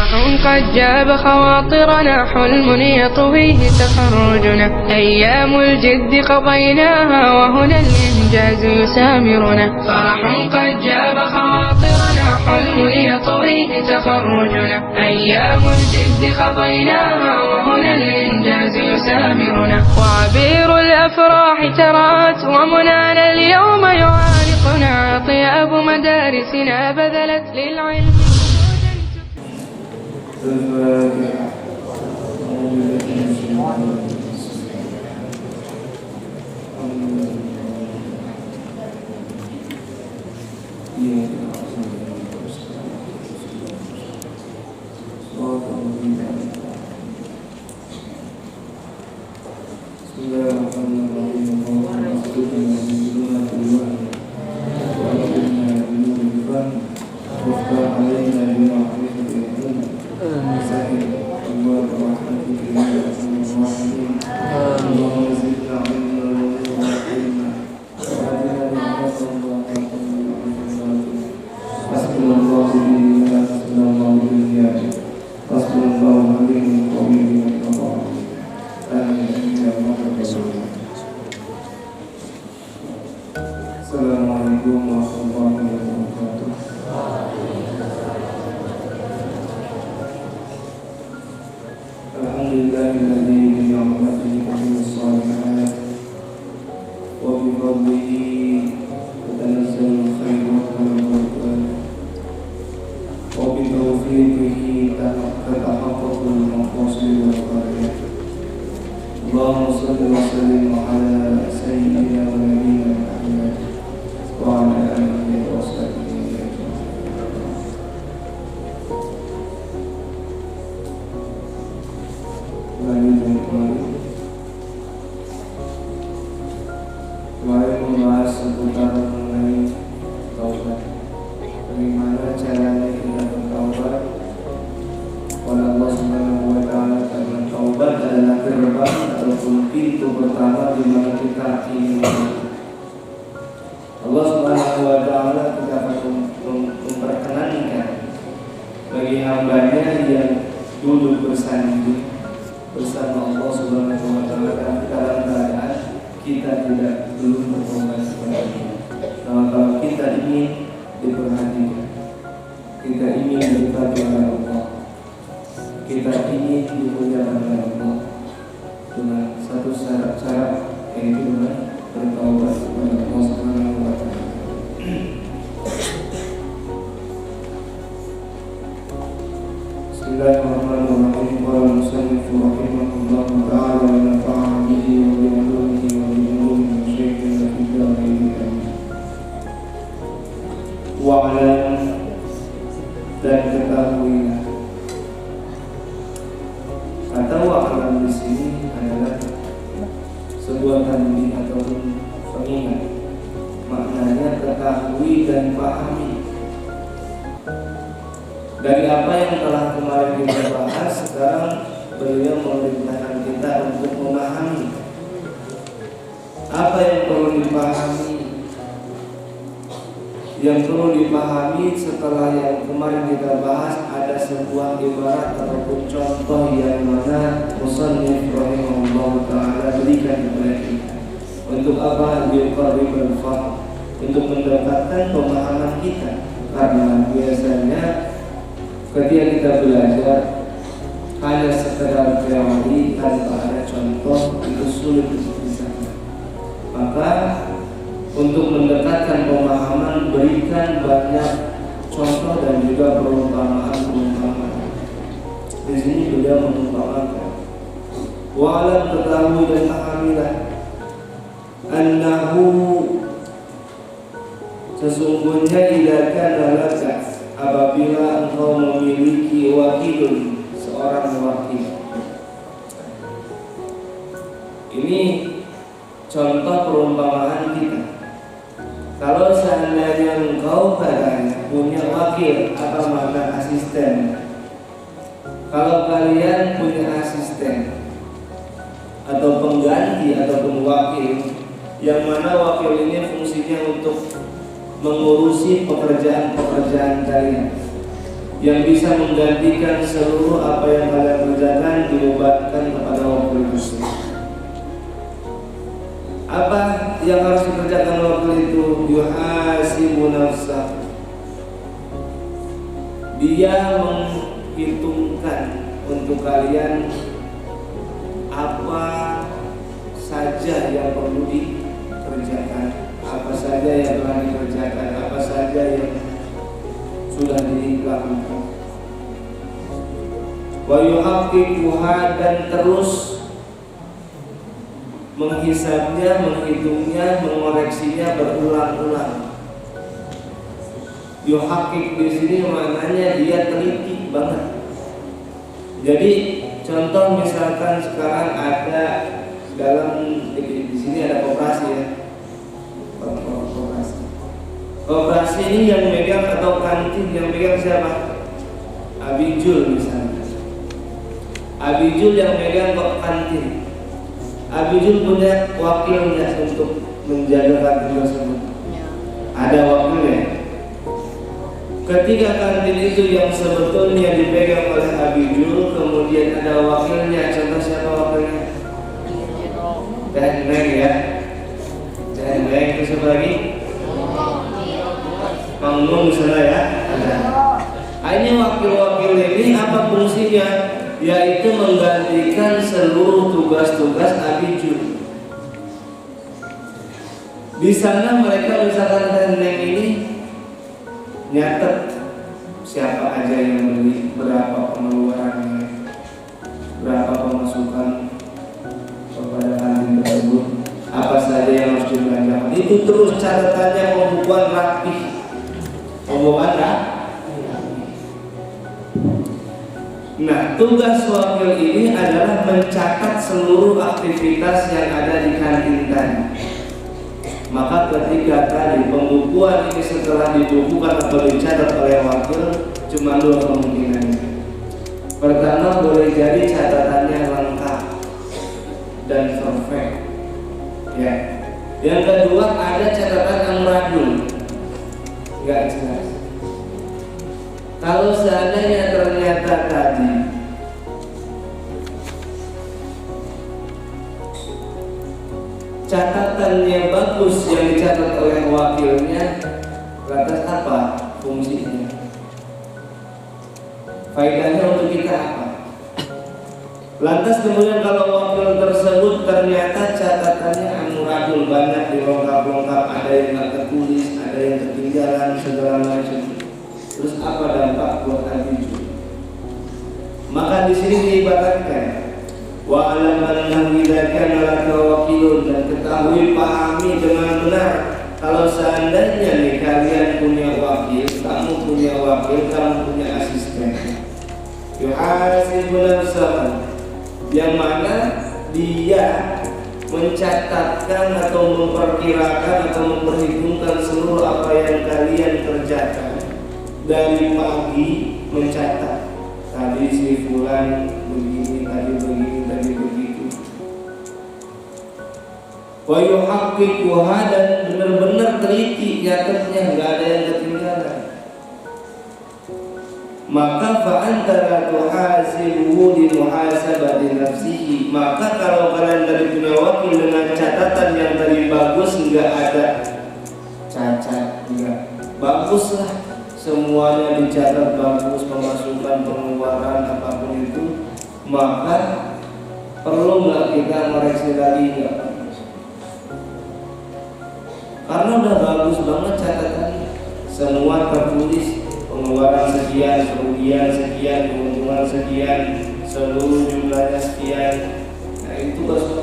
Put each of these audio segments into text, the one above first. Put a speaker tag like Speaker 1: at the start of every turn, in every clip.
Speaker 1: فرح قد جاب خواطرنا، حلم يطويه تخرجنا، أيام الجد قضيناها وهنا الإنجاز يسامرنا. فرح قد جاب خواطرنا، حلم يطويه تخرجنا، أيام الجد قضيناها وهنا الإنجاز يسامرنا. وعبير الأفراح ترات ومنانا اليوم يعانقنا، طياب مدارسنا بذلت للعلم
Speaker 2: Assalamualaikum warahmatullahi wabarakatuh. Alhamdulillahilladzi bi ni'matihi tatimmu shalihat wa bi fadlihi tatanazzalu khairat wal barakat wa bi tawfiqihi tatahaqqaqul maqasid wal ghaayat. Allahumma shalli wa sallim ala sayyidina wa nabiyyina Muhammad wa ala alihi wa sahbihi ajma'in. Kemarin membahas seputar mengenai taubat. Bagaimana caranya kita bertaubat kepada Allah Subhanahu wa taala, karena taubat adalah gerbang ataupun pintu pertama di mana kita ingin Allah Subhanahu wa taala kita akan memperkenankan bagi hambanya yang duduk bersanding bersama Allah Subhanahu wa taala dalam keadaan kita belum bertobat kepada Dia. Kalau kita ingin diperhatikan, kita ingin dekat dengan Allah, kita ingin dimuliakan oleh Allah dengan satu syarat, yaitu dengan bertaubat kepada Allah Subhanahu wa taala. Bismillahirrahmanirrahim. Qala al-musannif rahimahullahu ta'ala wa nafa'ana bihi wa bi ulumihi wa bi ulumihi masyayikhina fi darain amin. Wa'lam dan ketahuilah, atau wa'lam di sini adalah sebuah tanbih ataupun pengingat. Maknanya ketahui dan pahami dari apa yang telah kemarin kita bahas. Sekarang beliau memerintahkan kita untuk memahami apa yang perlu dipahami. Yang perlu dipahami setelah yang kemarin kita bahas, ada sebuah ibarat ataupun contoh yang mana musannif rahimahullah ta'ala berikan kepada kita. Untuk apa? Biqarribul fahm, untuk mendekatkan pemahaman kita. Karena biasanya ketika kita belajar hanya sekedar teori tanpa ada contoh, itu sulit untuk disahkan. Maka untuk mendekatkan pemahaman, berikan banyak contoh dan juga perumpamaan. Di sini beliau mengumpamakan, wa'lam, ketahui dan pahamilah, annahu, sesungguhnya idza kana laka, apabila engkau memiliki wakilun, seorang wakil. Ini contoh perumpamaan kita. Kalau seandainya engkau punya wakil, apa makna asisten? Kalau kalian punya asisten atau pengganti ataupun wakil, yang mana wakil ini fungsinya untuk mengurusi pekerjaan-pekerjaan kalian. yang bisa menggantikan seluruh apa yang kalian kerjakan dibebankan kepada wakil muslim. Apa yang harus dikerjakan wakil itu? Yuhasibu nafsah, dia menghitungkan untuk kalian apa saja yang perlu dikerjakan, apa saja yang telah dikerjakan, apa saja yang sudah dilakukan. Wa yuhaqqiquha, dan terus menghisabnya, menghitungnya, mengoreksinya berulang-ulang. Yuhaqqiq di sini maknanya dia teliti banget. Jadi contoh misalkan sekarang ada dalam di sini ada koperasi ya. Koperasi ini yang megang atau kantin yang megang siapa? Abijul misalnya. Abijul yang megang kok kantin. Abijul punya wakilnya untuk menjaga kantin tersebut. Ada wakilnya. Ketika kantin itu yang sebetulnya dipegang oleh Abijul, kemudian ada wakilnya. Contoh siapa wakilnya? Dan ya. Dan itu siapa lagi? Panggung misalnya ya. Ini wakil-wakil ini apa fungsinya? Yaitu menggantikan seluruh tugas-tugas Abijul. Di sana mereka misalkan tendeng ini nyatet siapa aja yang beli, berapa pengeluarannya, berapa pemasukan kepada kantin tersebut, apa saja yang harus dibelanjakan. Itu terus catatannya pembukuan rapi. Nah, tugas wakil ini adalah mencatat seluruh aktivitas yang ada di kantin tadi. Maka ketika tadi pembukuan ini setelah dibukukan atau dicatat oleh wakil, cuma dua kemungkinan. Pertama, boleh jadi catatannya lengkap dan perfect, ya. Yang kedua, ada catatan amradul, nggak jelas. Kalau seandainya ternyata tadi catatannya bagus yang dicatat oleh wakilnya, lantas apa fungsinya? Faedahnya untuk kita apa? Lantas kemudian kalau wakil tersebut ternyata catatannya anuradul, banyak dilengkap-lengkap, ada yang nggak tertulis, ada yang ketinggalan segala macam. Terus apa dampak buat Abijul? Maka di sini diibaratkan wa alam annahu idza kana laka wakilun, dan ketahui, pahami dengan benar kalau seandainya nih kalian punya wakil, kamu punya wakil, kamu punya asisten. Yuhasibu nafsahu, yang mana dia mencatatkan atau memperkirakan atau memperhitungkan seluruh apa yang kalian kerjakan. Dari pagi mencatat, tadi si fulan begini, tadi begini, tadi begitu. Wa yuhaqqiquha, dan benar-benar teliti nyatetnya, nggak ada yang ketinggalan. Maka fa'antara tuhasibuhu di muhasabati nafsihi, maka kalau kalian dari punya wakil dengan catatan yang tadi bagus, nggak ada cacat, nggak, bagus lah, semuanya dicatat bagus, pemasukan, pengeluaran, apapun itu, maka perlu nggak kita koreksi lagi? Nggak, karena udah bagus banget catatannya, semua tertulis, pengeluaran sekian, kerugian sekian, keuntungan sekian, seluruh jumlahnya sekian. Nah itu bagus.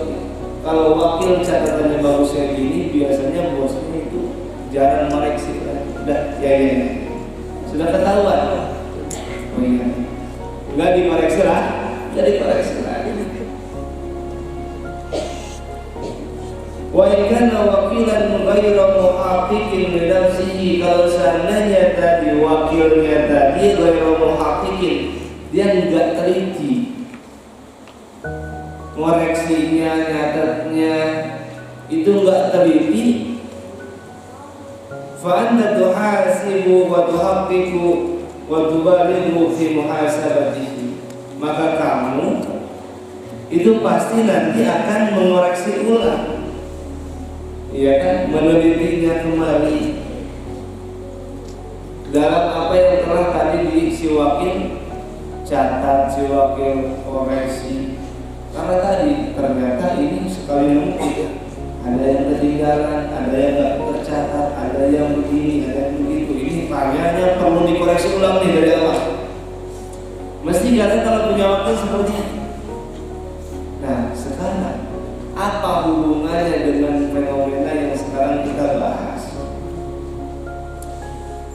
Speaker 2: Kalau wakil catatannya bagus kayak gini, biasanya bosnya itu jarang koreksi lagi. Udah, ya. Sudah ketahuan. Oh iya. Enggak dikoreksi lah, jadi koreksi lagi. Wa in kana wakilan ghairu muhaqqiqin li nafsihi, kalau seandainya tadi wakilnya tadi ghairu muhaqqiqin, dia enggak teliti koreksinya, nyatetnya itu enggak teliti, fa anta tuhasibu wa tuhaqqiqu, wa tubalighu fi muhasabatihi, maka kamu itu pasti nanti akan mengoreksi ulang, ya kan, menelitinya kembali dalam apa yang telah tadi disiwakin, catat, siwakil, koreksi. Karena tadi ternyata ini sekali mungkin ada yang ketinggalan, ada yang nggak tercatat, ada yang begini, ada yang begitu. Ini tanyanya perlu dikoreksi ulang nih dari awal. Mesti kalian kalau punya waktu seperti ini. Nah, sekarang apa hubungannya dengan fenomena yang sekarang kita bahas?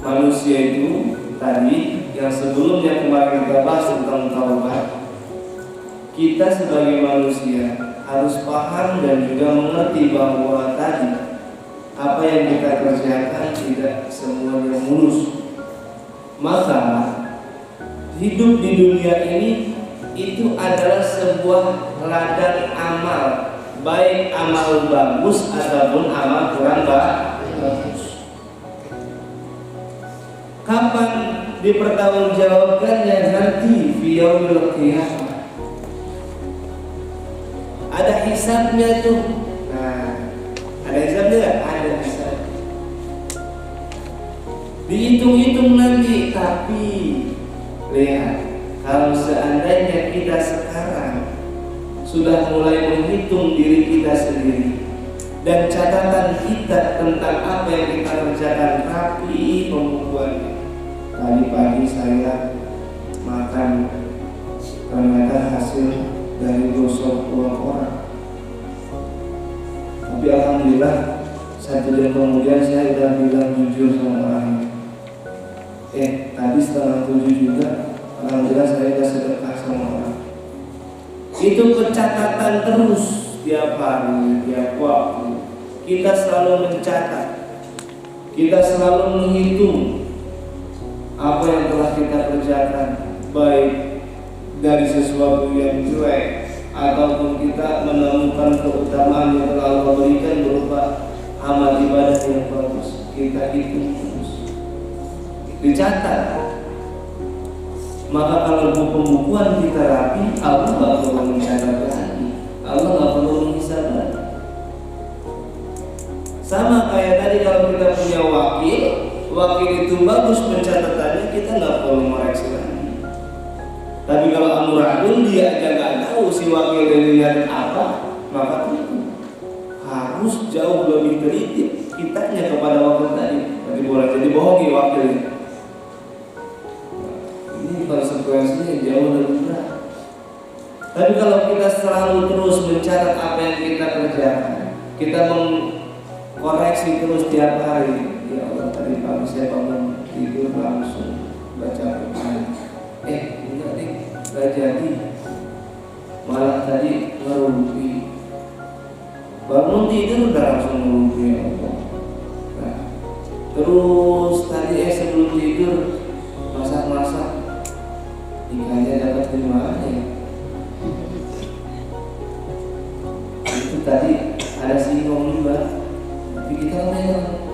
Speaker 2: Manusia itu tadi yang sebelumnya kemarin kita bahas tentang taubat. Kita sebagai manusia harus paham dan juga mengerti bahwa tadi apa yang kita kerjakan tidak semuanya mulus. Maka hidup di dunia ini itu adalah sebuah ladang amal, baik amal bagus ataupun amal kurang bagus. Kapan dipertanggungjawabkannya? Nanti fi yaumil qiyamah. Ada hisabnya tuh. Nah, ada hisabnya nggak? Ada hisab. Dihitung-hitung nanti. Tapi lihat, kalau seandainya kita sekarang sudah mulai menghitung diri kita sendiri dan catatan kita tentang apa yang kita kerjakan rapi pembukuannya. Tadi pagi saya makan, ternyata hasil dari gosok uang orang. Tapi alhamdulillah 1 jam kemudian saya sudah bilang jujur sama orang. Tadi 6:30 juga alhamdulillah saya sudah sedekah sama orang. Itu pencatatan terus tiap hari, tiap waktu. Kita selalu mencatat, kita selalu menghitung apa yang telah kita kerjakan, baik dari sesuatu yang jelek ataupun kita menemukan keutamaan yang telah Allah berikan berupa amal ibadah yang bagus. Kita hitung terus, dicatat. Maka kalau pembukuan kita rapi, Allah nggak perlu mencatat lagi, Allah nggak perlu menghisab lagi. Sama kayak tadi kalau kita punya wakil itu bagus pencatatannya, kita nggak perlu mengoreksi lagi. Tapi kalau amburadul dia aja nggak tahu si wakil dilihat apa, maka itu harus jauh lebih teliti kitanya kepada wakil tadi. Nanti boleh jadi bohongi wakilnya. Ini konsekuensinya jauh lebih berat. Tapi kalau kita selalu terus mencatat apa yang kita kerjakan, kita mengkoreksi terus tiap hari. Ya Allah, tadi pagi saya bangun tidur langsung baca Quran. Enggak deh, gak jadi. Malah tadi ngerumpi. Bangun tidur udah langsung ngerumpi, ya Allah. Nah, terus tadi sebelum tidur masak-masak, ikannya dapat di mana ya? Itu tadi ada singkong juga. Tapi kita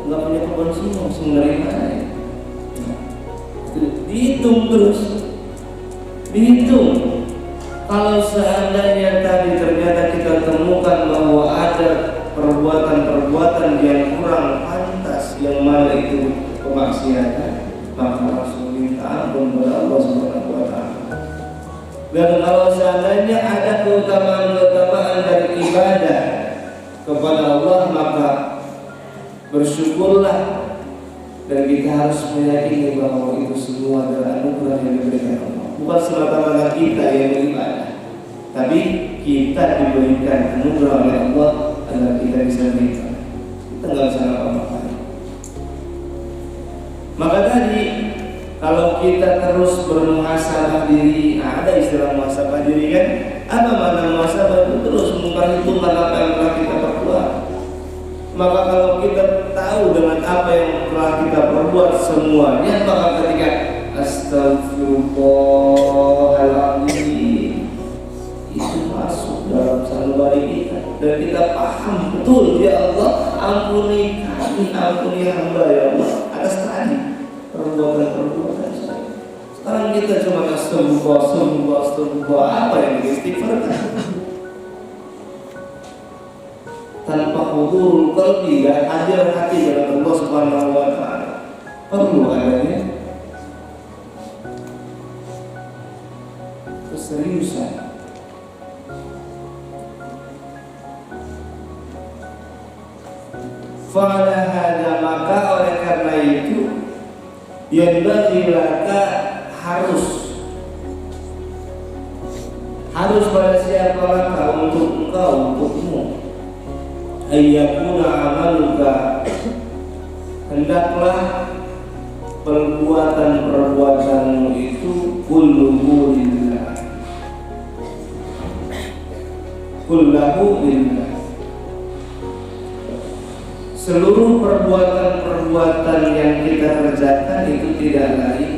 Speaker 2: nggak punya kebun singkong dari mana ya? Dihitung terus, dihitung. Kalau seandainya tadi ternyata kita temukan bahwa ada perbuatan-perbuatan yang kurang pantas, yang mana itu kemaksiatan, maka langsung minta ampun kepada Allah Subhanahu wa Ta'ala. Dan kalau seandainya ada keutamaan-keutamaan dari ibadah kepada Allah, maka bersyukurlah. Dan kita harus meyakini bahwa itu semua adalah anugerah yang diberikan Allah. Bukan semata-mata kita yang beribadah, tapi kita diberikan anugerah oleh Allah agar kita bisa beribadah. Kita nggak bisa apa-apa. Maka tadi kalau kita terus bermuhasabah diri, ada istilah muhasabah diri kan? Apa makna muhasabah? Itu terus memperhitungkan apa yang telah kita perbuat. Maka kalau kita tahu dengan apa yang telah kita perbuat semuanya, maka ketika astagfirullahaladzim itu masuk dalam sanubari kita dan kita paham betul, ya Allah ampuni kami, ampuni hamba ya Allah atas tadi perbuatan-perbuatan saya. kita cuma astagfirullah, apa yang diistighfarkan? Tanpa hudurul qalbi, dan hadir hati dengan Allah Subhanahu wa taala. Perlu adanya keseriusan. Fa'ala hadza, maka oleh karena itu yang bagi laka harus pada siapa laka, untuk engkau, untukmu, ayyakuna amaluka, hendaklah perbuatan-perbuatanmu itu kulluhu lillah, kullahu lillah, seluruh perbuatan-perbuatan yang kita kerjakan itu tidak lain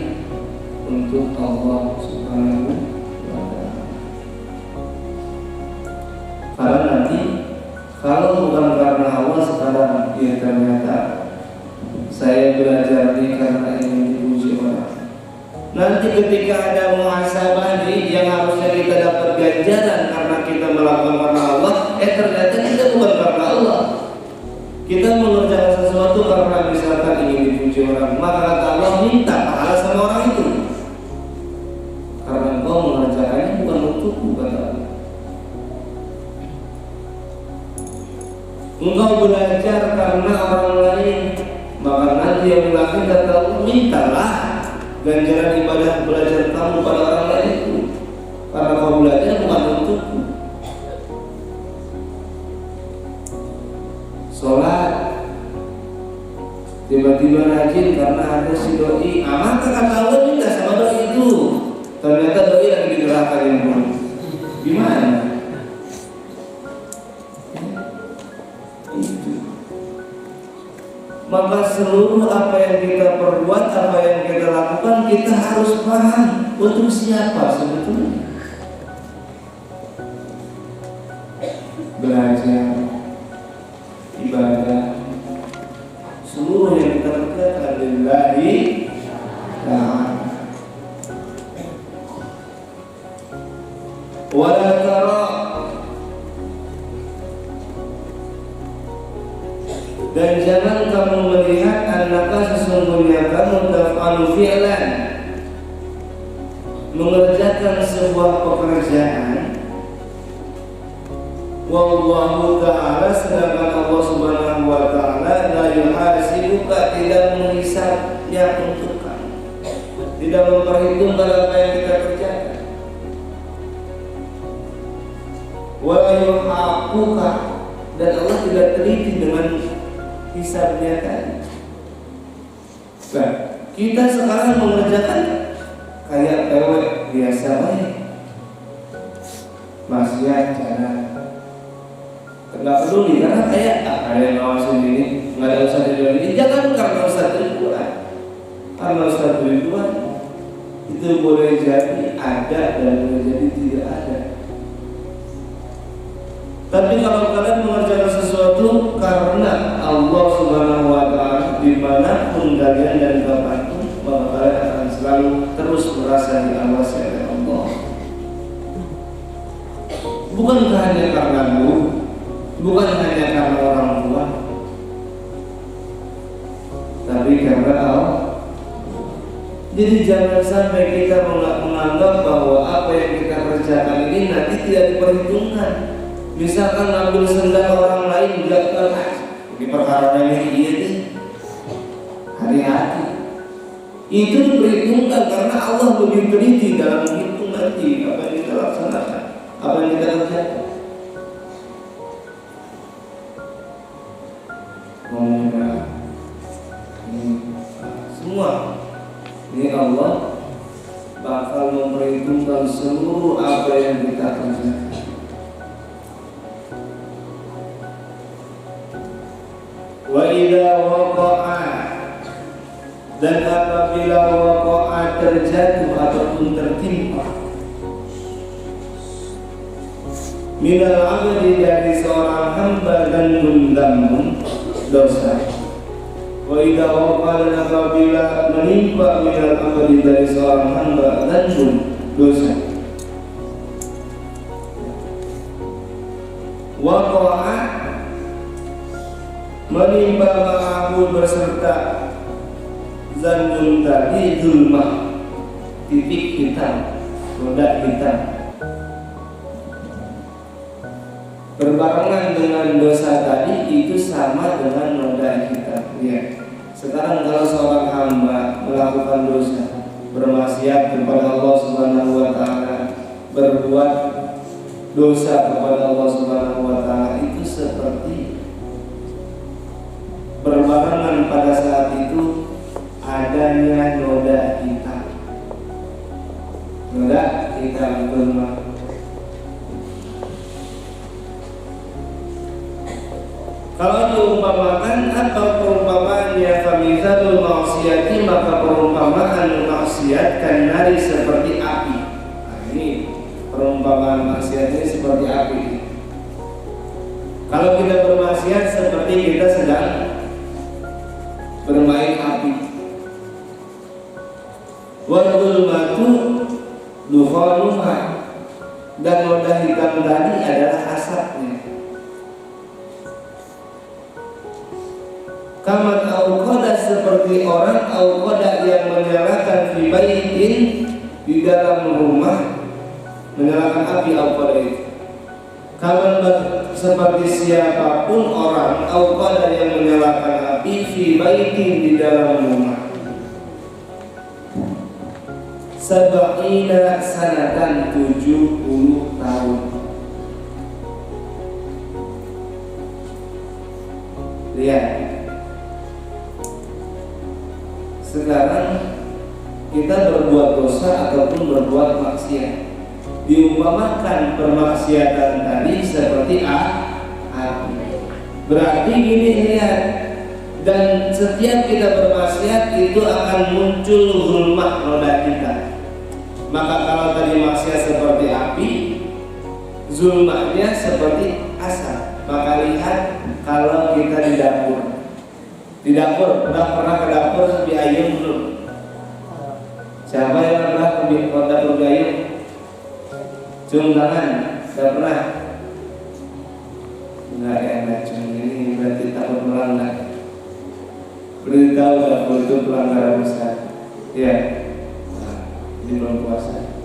Speaker 2: untuk Allah Subhanahu wa ta'ala. Karena nanti kalau bukan karena Allah sekarang, ya ternyata saya belajar ini karena ingin dipuji orang. Nanti ketika ada muhasabah yang harusnya kita dapat ganjaran karena kita melakukan karena Allah, ternyata kita bukan karena Allah. Kita mengerjakan sesuatu karena misalkan ingin dipuji orang, maka kata Allah, minta pahala sama orang itu. Karena engkau mengerjakannya bukan untukku, kata Allah. Engkau belajar karena orang lain, maka nanti yang melakukan kata Allah, mintalah ganjaran ibadah belajar kamu pada orang lain itu. Karena kau belajar bukan untukku. Sholat tiba-tiba rajin karena ada si doi, maka kata Allah minta sama doi itu. Ternyata doi lagi digerakkan yang belum. Gimana? Itu. Maka seluruh apa yang kita perbuat, apa yang kita lakukan, kita harus paham untuk siapa sebetulnya. Belajar, ibadah, seluruh yang kita kerjakan lillahi ta'ala. Wala tara, dan jangan kamu melihat annaka sesungguhnya kamu taf'alu fi'lan, mengerjakan sebuah pekerjaan, wallahu ta'ala, sedangkan Allah Subhanahu wa ta'ala la yuhasibuka, tidak menghisabnya untuk kamu, tidak memperhitungkan apa yang kita kerjakan. Wa yuhaquka, dan Allah tidak teliti dengan hisabnya tadi. Nah, kita sekarang mengerjakan kayak pewek biasa baik, maksiat jalan, nggak peduli karena kayak ada yang ngawasin ini, nggak ada ustaz ini. Jangan karena ustaz Ridwan, karena ustaz Ridwan itu boleh jadi ada dan boleh jadi tidak ada. Tapi kalau kalian mengerjakan sesuatu karena Allah Subhanahu wa ta'ala, dimanapun kalian dan kapanpun, maka kalian akan selalu terus merasa diawasi oleh Allah. Bukan hanya karena guru, bukan hanya karena orang tua, tapi karena Allah. Jadi jangan sampai kita menganggap bahwa apa yang kita kerjakan ini nanti tidak diperhitungkan. Misalkan ngambil sendal orang lain, tidak keras, di perkara ini iya nih, hati-hati. Itu diperhitungkan karena Allah lebih teliti dalam menghitung nanti apa yang kita laksanakan, apa yang kita kerjakan. Semua ini Allah bakal memperhitungkan seluruh apa yang kita kerjakan. Wa idza waqa'a, dan apabila waqa'a terjatuh ataupun tertimpa, minal abdi, dari seorang hamba, dan dambun dosa, Wa idza waqala apabila menimpa minal abdi dari seorang hamba dzanbun, dosa. Waqa'a menimpa ma'ahu berserta dzanbun tadi zulmah, titik hitam, roda hitam, berbarengan dengan dosa tadi itu sama dengan noda hitam. Ya. Sekarang kalau seorang hamba melakukan dosa, bermaksiat kepada Allah Subhanahu wa taala, berbuat dosa kepada Allah Subhanahu wa taala, itu seperti berbarengan pada saat itu adanya noda hitam. Noda hitam bermak. Kalau diumpamakan atau perumpamaannya famizalul maksiyati, maka perumpamaan maksiat kan nari seperti api. Nah, ini perumpamaan maksiat ini seperti api. Kalau kita bermaksiat seperti kita sedang bermain api. Wadulmatu dukhanuha, dan noda hitam tadi adalah asapnya. Kamat auqada, seperti orang auqada yang menyalakan fi baitin, di dalam rumah, menyalakan api auqada itu. Kamat seperti siapapun orang auqada yang menyalakan api fi baitin, di dalam rumah, sab'ina sanatan, 70 tahun. Lihat, sekarang kita berbuat dosa ataupun berbuat maksiat, diumpamakan permaksiatan tadi seperti api. Berarti gini, lihat, dan setiap kita bermaksiat itu akan muncul zulmah roda kita. Maka kalau tadi maksiat seperti api, zulmahnya seperti asap. Maka lihat kalau kita di dapur. Di dapur, pernah ke dapur di ayam belum? Siapa yang pernah ke dapur di ayam? Cium tangan, tidak pernah? Enggak ya, enggak cium. Ini berarti takut melanggar. Beritahu dapur itu pelanggaran besar. Ya, nah, ini belum puasa.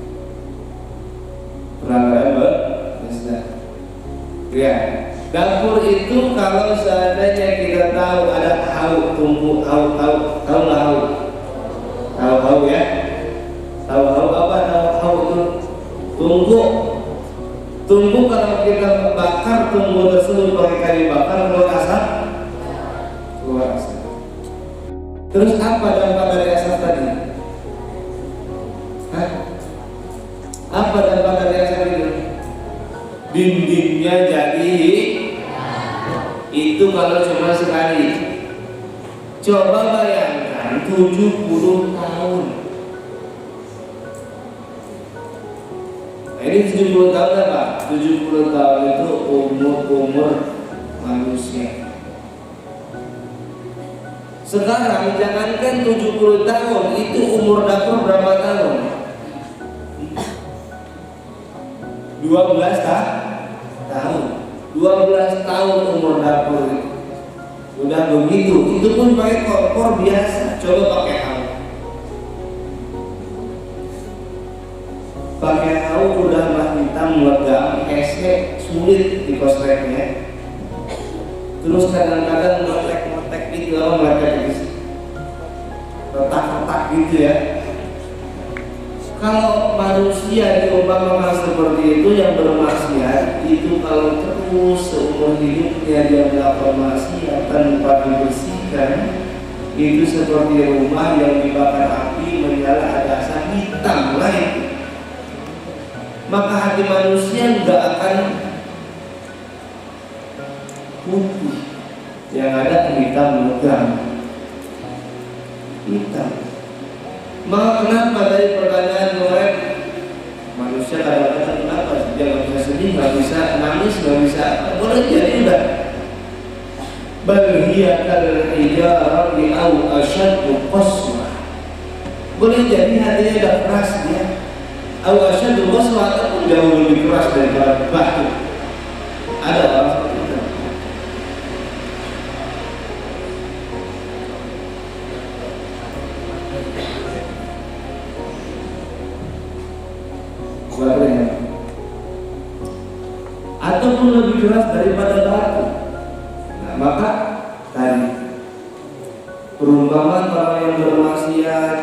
Speaker 2: Pelanggaran besar. Ya. Dapur itu kalau seandainya kita tahu ada hauk, tumbuh hauk, tahu nggak hauk ya? Tahu hauk apa? Tahu hauk itu tunggu kalau kita bakar tunggu tersebut pakai kayu bakar, keluar asap. Terus apa dampak dari asap tadi? Hah? Apa dampak dari asap itu? Dindingnya jadi itu kalau cuma sekali. Coba bayangkan 70 tahun. Nah, ini 70 tahun apa? 70 tahun itu umur manusia. Sekarang jangankan 70 tahun, itu umur dapur berapa tahun? 12 tahun. 12 tahun umur dapur itu. Udah begitu, itu pun pakai kompor biasa. Coba pakai hauk. Pakai hauk udah mah hitam legam, esnya sulit dikosreknya. Terus kadang-kadang meletek-meletek gitu, retak-retak gitu ya. Kalau manusia diumpamakan seperti itu, yang bermaksiat itu kalau terus seumur hidupnya dia melakukan maksiat tanpa dibersihkan, itu seperti rumah yang dibakar api menyala ada asap hitam lah itu. Maka hati manusia nggak akan putih, yang ada hitam legam, hitam. Maka kenapa dari pertanyaan kemarin manusia kadang-kadang kenapa dia nggak bisa sedih, nggak bisa nangis, nggak bisa, boleh jadi udah bal hiya kal hijarati aw ashaddu qaswa. Boleh jadi hatinya udah keras dia, aw ashaddu qaswa, ataupun jauh lebih keras daripada batu. Ada orang seperti itu. Ataupun lebih keras daripada batu. Nah, maka tadi perumpamaan orang yang bermaksiat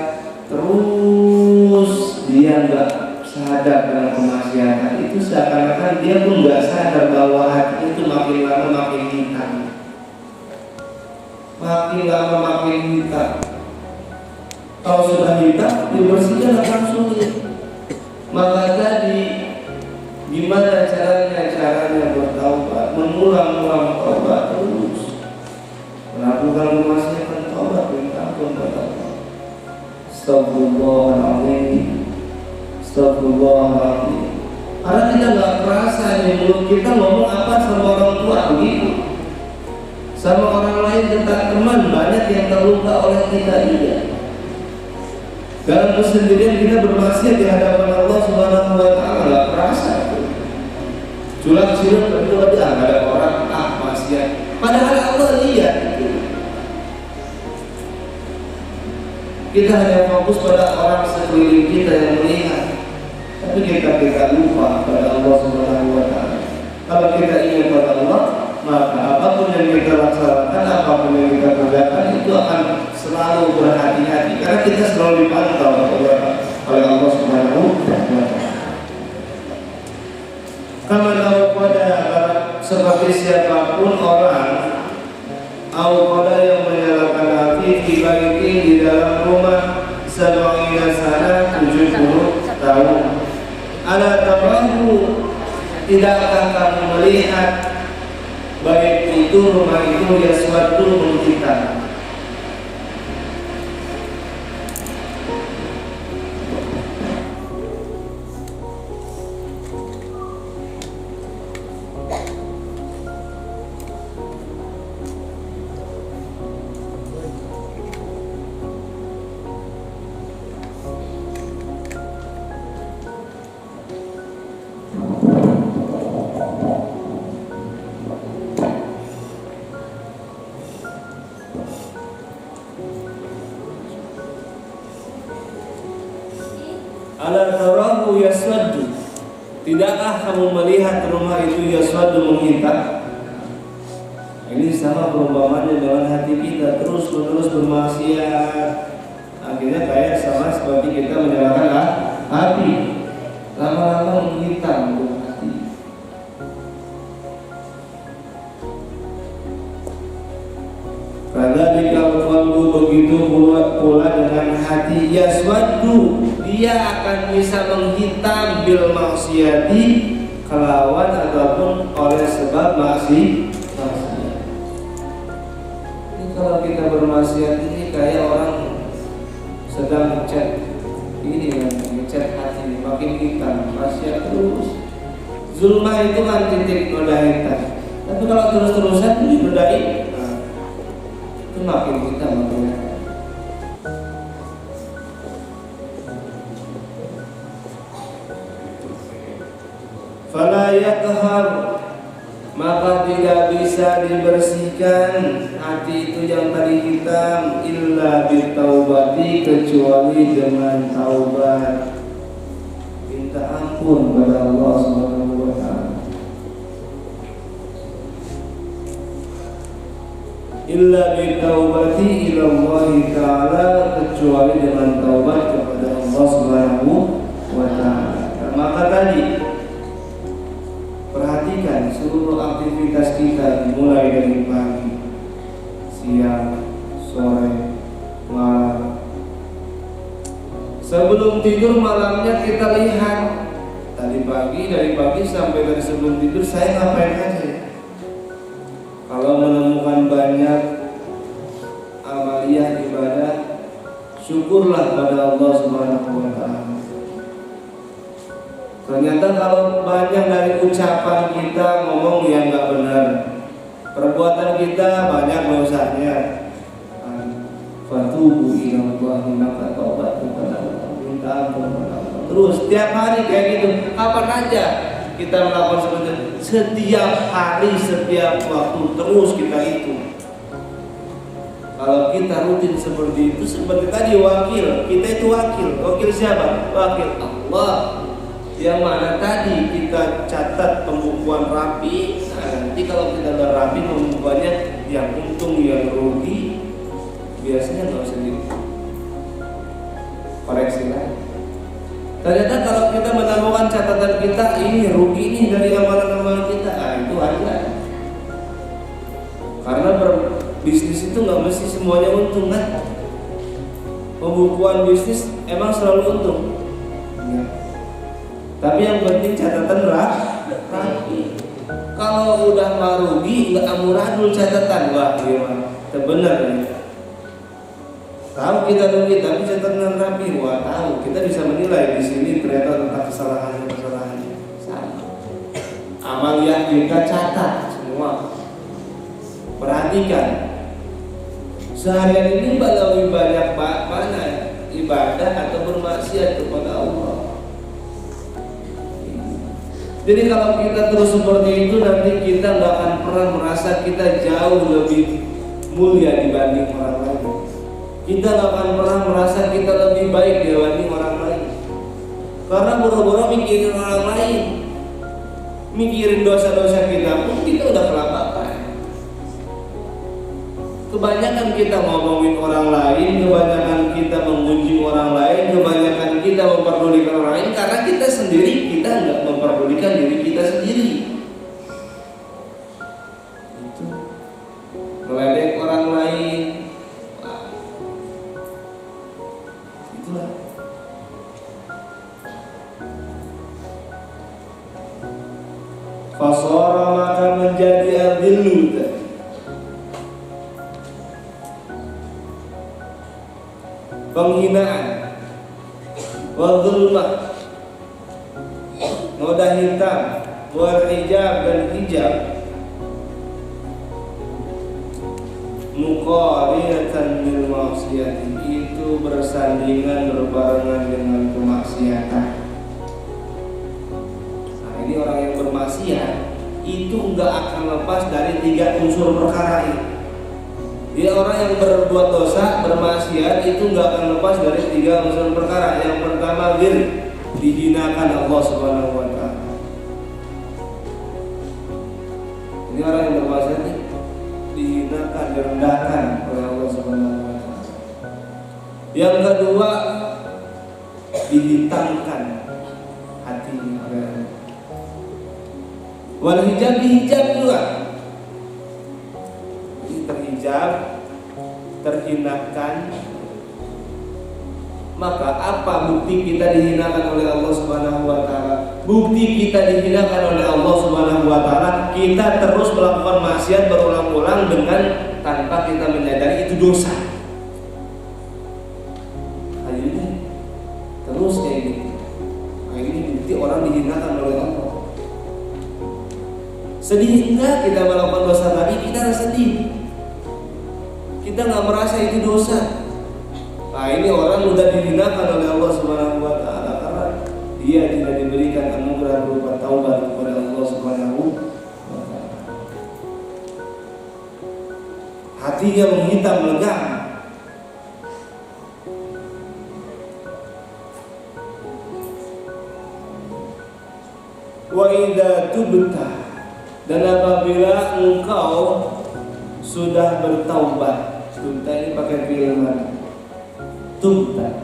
Speaker 2: terus dia nggak sadar dengan kemaksiatan itu, seakan-akan dia pun nggak sadar bahwa hati itu makin lama makin hitam, makin lama makin hitam. Kalau sudah hitam dibersihkan akan sulit. Maka tadi gimana caranya bertaubat, mengulang-ulang taubat terus, melakukan kemaksiatan, taubat minta ampun kepada Allah. Astagfirullahaladzim, astagfirullahaladzim. Karena kita nggak kerasa di mulut kita ngomong apa sama orang tua begitu, sama orang lain tentang teman, banyak yang terluka oleh kita juga. Dalam kesendirian kita bermaksiat di hadapan Allah Subhanahu wa Ta'ala, nggak kerasa. Curang sirup itu aja nggak ada orang maksiat. Padahal Allah lihat itu. Kita hanya fokus pada orang sekeliling kita yang melihat, tapi kita lupa pada Allah Subhanahu wa Ta'ala. Kalau kita ingat pada Allah, maka apapun yang kita laksanakan, apapun yang kita kerjakan itu akan selalu berhati-hati, karena kita selalu dipantau oleh Allah Subhanahu wa Ta'ala. Kama lau pada seperti siapapun orang pada yang menyalakan api di dalam rumah sab'ina sana 70 tahun. Ala tarahu, tidakkah kamu melihat baik itu rumah itu yaswaddu menghitam. Ala tarahu yaswaddu, tidakkah kamu melihat rumah itu yaswaddu menghitam? Ini sama perumpamannya dengan hati kita, terus menerus bermaksiat, akhirnya kayak sama seperti kita menyalakan api, lama-lama menghitam hati. Kadzalika qalbu, begitu pula dengan hati, yaswaddu, dia akan bisa menghitam bil maksiati, kelawan ataupun oleh sebab maksiat. Ini kalau kita bermaksiat ini kayak orang sedang ngecat ini kan, ngecat hati makin hitam, maksiat terus. Zulmah itu kan titik noda hitam, tapi kalau terus-terusan dinodai, nah, itu makin hitam makin. Fala yathar, maka tidak bisa dibersihkan hati itu yang tadi hitam illa bitaubati, kecuali dengan taubat, minta ampun kepada Allah Subhanahu wa Ta'ala. Illa bitaubati ila Allah Ta'ala, kecuali dengan taubat kepada Allah Subhanahu wa Ta'ala. Maka tadi perhatikan seluruh aktivitas kita, mulai dari pagi, siang, sore, malam. Sebelum tidur malamnya kita lihat, dari pagi sampai dari sebelum tidur saya ngapain aja. Kalau menemukan banyak amaliyah ibadah, syukurlah pada Allah Subhanahu wa Ta'ala. Ternyata kalau banyak dari ucapan kita ngomong yang nggak benar, Perbuatan kita banyak dosanya. Fatubu ilallahi maka taubat kepada Allah, minta ampun kepada Allah. Terus setiap hari kayak gitu. Kapan aja kita melakukan seperti itu? Setiap hari, setiap waktu, terus kita itu. Kalau kita rutin seperti itu, seperti tadi wakil, kita itu wakil siapa? Wakil Allah. Yang mana tadi kita catat pembukuan rapi. Nah, nanti kalau kita udah rapi pembukuannya, yang untung yang rugi biasanya nggak usah dikoreksi lagi. Ternyata kalau kita menemukan catatan kita, ini rugi nih dari amalan-amalan kita, itu aja. Karena berbisnis itu nggak mesti semuanya untung kan. Pembukuan bisnis emang selalu untung ya. Tapi yang penting catatan rapi. Kalau udah nggak rugi, nggak amburadul catatan, wah gimana? Benar ya. Tahu kita rugi tapi catatan rapi, wah tahu. Kita bisa menilai di sini ternyata tentang kesalahannya sama. Amal yang kita catat semua. Perhatikan. Seharian ini lebih banyak mana ibadah atau bermaksiat kepada Allah. Jadi kalau kita terus seperti itu, nanti kita nggak akan pernah merasa kita jauh lebih mulia dibanding orang lain. Kita nggak akan pernah merasa kita lebih baik dibanding orang lain. Karena boro-boro mikirin orang lain, mikirin dosa-dosa kita pun kita udah kelabakan. Kebanyakan kita ngomongin orang lain, kebanyakan kita mengunjung orang lain, kebanyakan kita memperdulikan orang lain karena kita sendiri kita nggak memperdulikan diri kita sendiri. Itu meledek orang lain, itulah. Fasara maka menjadi adillu, penghinaan, wadzulmah, noda hitam, wal hijab dan hijab, muqarinatan bil maksiyati, itu bersandingan berbarengan dengan kemaksiatan. Nah, ini orang yang bermaksiat itu enggak akan lepas dari 3 unsur perkara ini. Dia orang yang berbuat dosa, bermaksiat itu nggak akan lepas dari 3 unsur perkara. Yang pertama, dihinakan Allah Subhanahu wa Ta'ala. Ini orang yang bermaksiat dihinakan, direndahkan oleh Allah Subhanahu wa Ta'ala. Yang kedua, dihitamkan hatinya oleh Allah. Wal hijab, dihijab juga. Terhijab, terhinakan. Maka apa bukti kita dihinakan oleh Allah Subhanahu wa Ta'ala? Bukti kita dihinakan oleh Allah Subhanahu wa Ta'ala, kita terus melakukan maksiat berulang-ulang dengan tanpa kita menyadari itu dosa. Akhirnya terus kayak gitu. Akhirnya bukti orang dihinakan oleh Allah. Sedih enggak kita melakukan dosa tadi? Kita sedih. Kita nggak merasa itu dosa. Nah, ini orang sudah dihinakan oleh Allah Subhanahu wa Ta'ala karena dia tidak diberikan anugerah berupa taubat kepada Allah Subhanahu wa Ta'ala. Hatinya menghitam legam. Wa idza tubta, dan apabila engkau sudah bertaubat. Tubta ini pakai fi'il madhi. Tubta.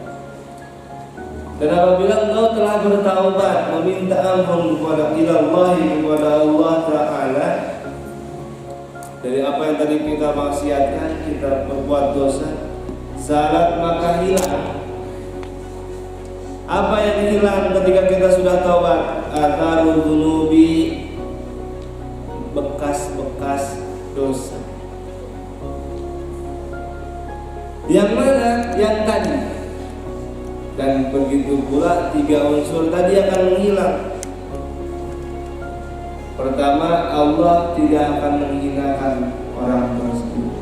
Speaker 2: Dan apabila engkau telah bertaubat, meminta ampun kepada Allah Ta'ala dari apa yang tadi kita maksiatkan, kita berbuat dosa, zalat maka hilang. Apa yang hilang ketika kita sudah taubat? Atharul dzunubi, bekas-bekas dosa. Yang mana? Yang tadi. Dan begitu pula 3 unsur tadi akan menghilang. Pertama, Allah tidak akan menghinakan orang tersebut.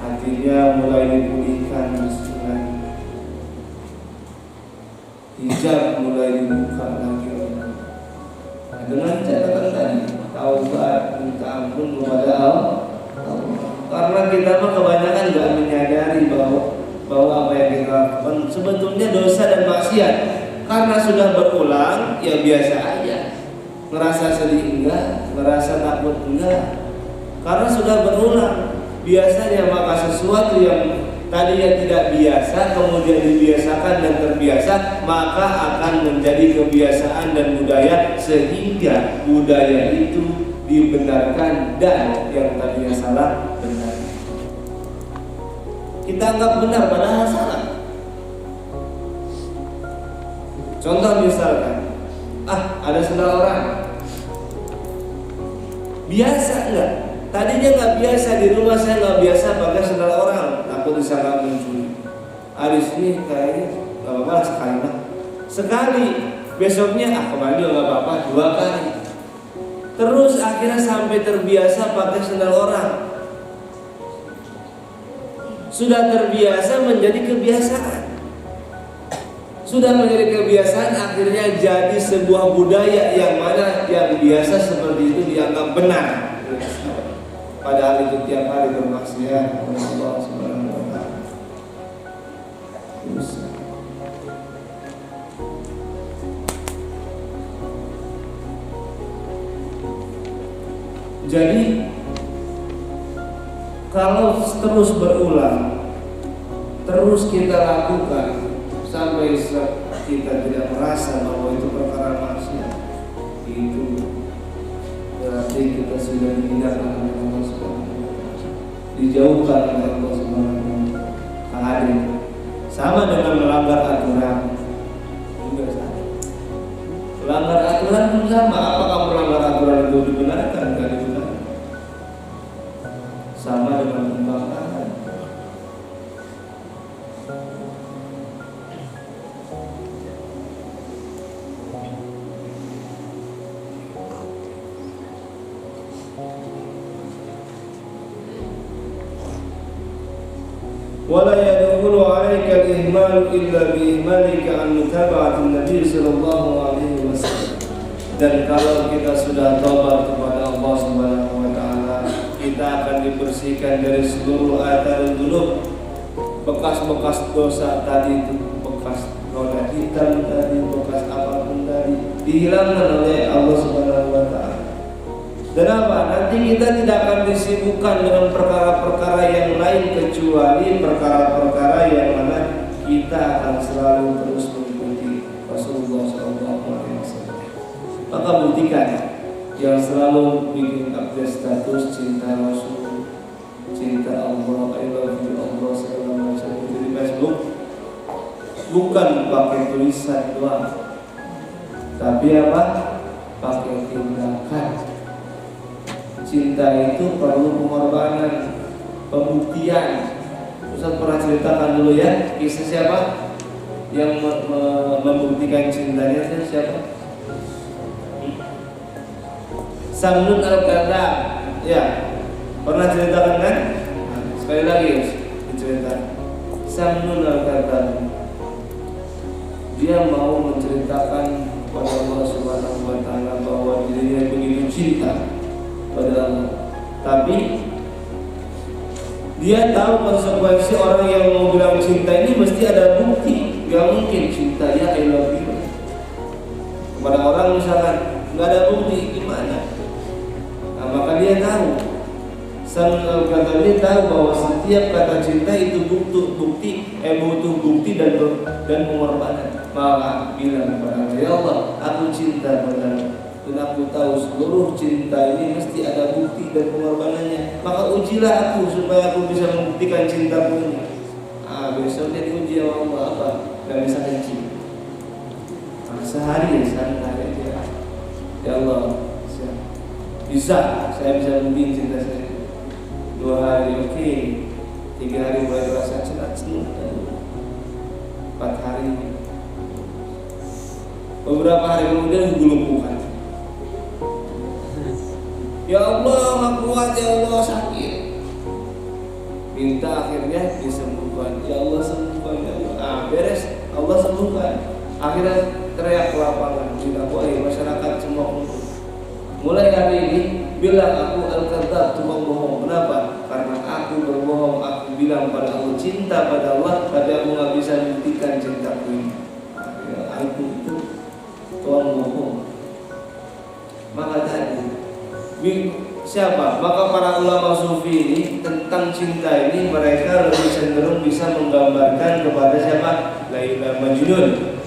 Speaker 2: Hatinya mulai dipulihkan, bismillah. Hijab mulai dibuka lagi dengan catatan tadi, taubat, minta ampun kepada Allah. Karena kita mah kebanyakan nggak menyadari bahwa apa yang kita lakukan sebetulnya dosa dan maksiat. Karena sudah berulang, ya biasa aja. Ngerasa sedih enggak, ngerasa takut enggak. Karena sudah berulang, biasanya maka sesuatu yang tadinya tidak biasa kemudian dibiasakan dan terbiasa, maka akan menjadi kebiasaan dan budaya sehingga budaya itu dibenarkan dan yang tadinya salah benar. Kita anggap benar padahal salah. Contoh misalkan, ada saudara orang biasa enggak? Tadinya nggak biasa, di rumah saya nggak biasa pakai sendal orang, takut disangka mencuri. Hari ini kayaknya nggak apa-apa sekali lah. Sekali, besoknya kembali nggak apa-apa 2 kali. Terus akhirnya sampai terbiasa pakai sendal orang. Sudah terbiasa menjadi kebiasaan. Sudah menjadi kebiasaan, akhirnya jadi sebuah budaya yang mana yang biasa seperti itu dianggap benar. Padahal itu tiap hari bermaksiat kepada Allah Subhanahu wa taala. Jadi kalau terus berulang, terus kita lakukan sampai kita tidak merasa bahwa itu perkara maksiat, itu berarti kita sudah dihindarkan oleh Allah Subhanahu wa taala, dijauhkan oleh Allah Subhanahu wa taala. Sama dengan melanggar aturan juga sama. Melanggar aturan pun sama. Apakah melanggar aturan itu dibenarkan? Tidak dibenarkan. Sama dengan pembangkangan. ولا يدخل عليك الإهمال إلا بإهمالك عن متابعة النبي صلى الله عليه وسلم. Dan kalau kita sudah taubat kepada Allah Subhanahu wa taala, kita akan dibersihkan dari seluruh athar dzunub, bekas-bekas dosa tadi itu, bekas noda hitam tadi, bekas apapun tadi, dihilangkan oleh Allah Subhanahu wa taala. Dan apa? Nanti kita tidak akan disibukkan dengan perkara-perkara yang lain kecuali perkara-perkara yang mana kita akan selalu terus mengikuti Rasulullah SAW. Maka buktikan yang selalu bikin update status cinta Rasul, cinta Allah, I love you Allah segala macam itu di Facebook, bukan pakai tulisan doang, tapi apa? Pakai tindakan. Cinta itu perlu pengorbanan, pembuktian. Ustaz pernah ceritakan dulu ya, kisah siapa yang membuktikan cintanya itu siapa? Samnun Al-Qadda. Ya, pernah ceritakan kan? Sekali lagi diceritakan. Samnun Al-Qadda. Dia mau menceritakan kepada Allah Subhanahu wa taala bahwa dirinya begitu cinta pada Allah, tapi dia tahu konsekuensi orang yang mau bilang cinta ini mesti ada bukti. Gak mungkin cinta ya I love you kepada orang misalkan nggak ada bukti, gimana? Nah, maka dia tahu, kata dia tahu bahwa setiap kata cinta itu butuh bukti dan pengorbanan. Maka bilang kepada Allah, ya Allah, aku cinta padamu. Dan aku tahu seluruh cinta ini mesti ada bukti dan pengorbanannya. Maka ujilah aku supaya aku bisa membuktikan cintaku ini. Besoknya diuji sama Allah apa? Gak bisa benci. Sehari ya santai aja. Ya Allah, bisa. Saya bisa membuktikan cinta saya. 2 hari oke. 3 hari mulai terasa senang. 4 hari. Beberapa hari kemudian dilumpuhkan. Ya Allah nggak kuat, ya Allah sakit. Minta akhirnya disembuhkan. Ya Allah sembuhkan, ya Allah. Ah, beres, Allah sembuhkan. Akhirnya teriak ke lapangan, didakwai masyarakat semua kumpul. Mulai hari ini bilang aku al-kadzdzab, tukang bohong. Kenapa? Karena aku berbohong. Aku bilang pada Allah cinta pada Allah, tapi aku nggak bisa buktikan cintaku ini. Aku itu tukang bohong. Maka tadi siapa? Maka para ulama sufi ini tentang cinta ini mereka lebih cenderung bisa menggambarkan kepada siapa? Laila Majnun.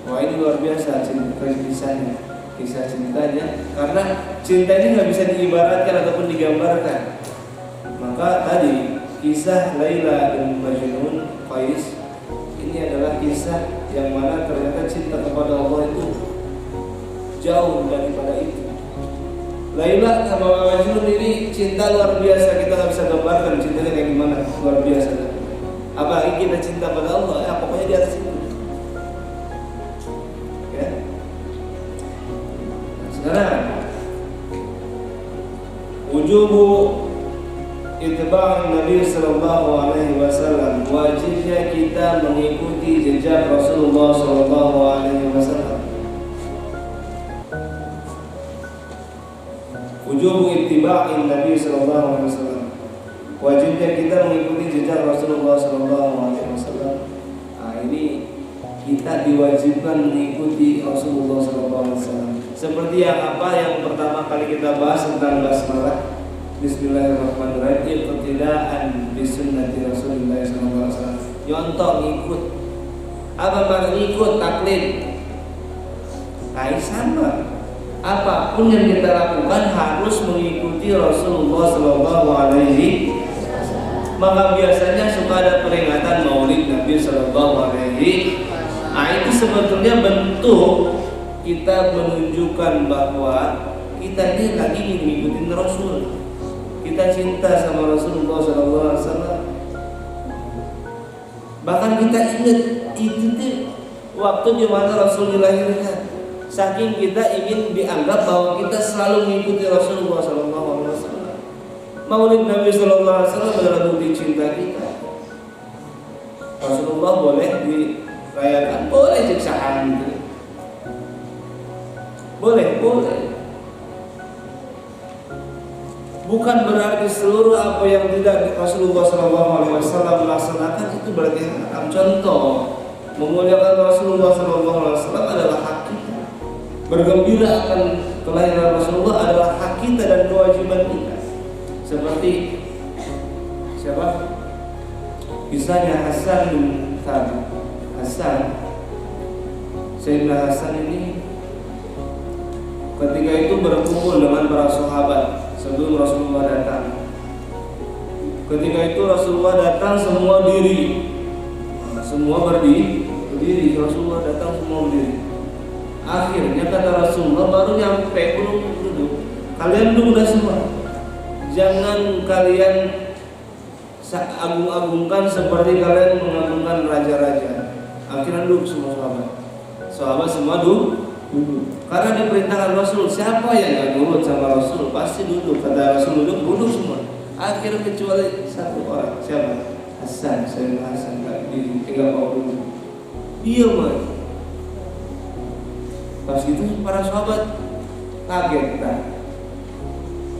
Speaker 2: Wah, ini luar biasa kisahnya, kisah cintanya. Karena cinta ini nggak bisa diibaratkan ataupun digambarkan. Maka tadi kisah Laila dan Majnun Qais ini adalah kisah yang mana ternyata cinta kepada Allah itu jauh daripada itu. Laila sama Majnun ini cinta luar biasa, kita nggak bisa gambarkan cintanya kayak gimana, luar biasa. Apalagi kita cinta pada Allah, ya pokoknya di atas itu. Ya. Sekarang wujubu ittiba' Nabi sallallahu alaihi wasallam, wajibnya kita mengikuti jejak Rasulullah sallallahu alaihi wasallam. Wujubu ittiba'in Nabi sallallahu alaihi wasallam, wajibnya kita mengikuti jejak Rasulullah sallallahu alaihi wasallam. Nah, ini kita diwajibkan mengikuti Rasulullah sallallahu alaihi wasallam. Seperti yang pertama kali kita bahas tentang basmalah. Bismillahirrahmanirrahim. Iqtidaan bi sunnati Rasulillah sallallahu alaihi wasallam. Contoh ngikut. Apa makna ngikut? Taklid. Sama. Apapun yang kita lakukan harus mengikuti Rasulullah sallallahu alaihi wasallam. Maka biasanya suka ada peringatan Maulid Nabi sallallahu alaihi. Nah, itu sebetulnya bentuk kita menunjukkan bahwa kita ini lagi mengikuti Rasul. Kita cinta sama Rasulullah SAW. Bahkan kita ingat itu tuh waktu di mana Rasul dilahirkan. Saking kita ingin dianggap bahwa kita selalu mengikuti Rasulullah SAW. Maulid Nabi SAW adalah bukti cinta kita. Rasulullah boleh dirayakan, boleh siksaan gitu. Boleh. Bukan berarti seluruh apa yang tidak Rasulullah SAW melaksanakan itu berarti haram. Contoh, memuliakan Rasulullah SAW adalah hak kita. Bergembira akan kelahiran Rasulullah adalah hak kita dan kewajiban kita. Seperti siapa? Kisahnya Hasan bin Thabit. Sayyidina Hasan ini ketika itu berkumpul dengan para sahabat sebelum Rasulullah datang. Ketika itu Rasulullah datang semua diri, semua berdiri. Rasulullah datang semua berdiri. Akhirnya kata Rasulullah baru nyampe belum duduk. Kalian duduk dah semua. Jangan kalian agung-agungkan seperti kalian mengagungkan raja-raja. Akhirnya duduk semua sahabat. Sahabat semua duduk. Karena diperintahkan Rasul, siapa yang gak nurut sama Rasul pasti duduk. Kata Rasul duduk semua. Akhirnya kecuali satu orang, siapa? Sayyidina Hasan gak tinggal mau duduk. Dia mah. Pas itu para sahabat kaget.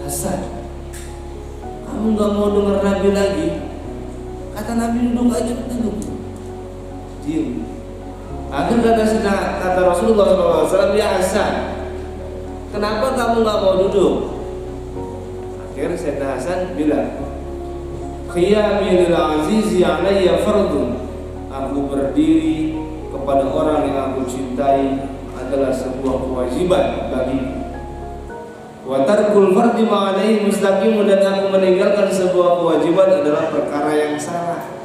Speaker 2: Hasan, kamu gak mau dengar Nabi lagi? Kata Nabi duduk aja, duduk. Diam. Akhir kata Rasulullah SAW, ya Hasan, kenapa kamu gak mau duduk? Akhirnya Sayyidina Hasan bilang, qiyami lil azizi alayya fardun. Aku berdiri kepada orang yang aku cintai adalah sebuah kewajiban bagiku. Wa tarkul fardi ma'alaihi mustaqim, dan aku meninggalkan sebuah kewajiban adalah perkara yang salah.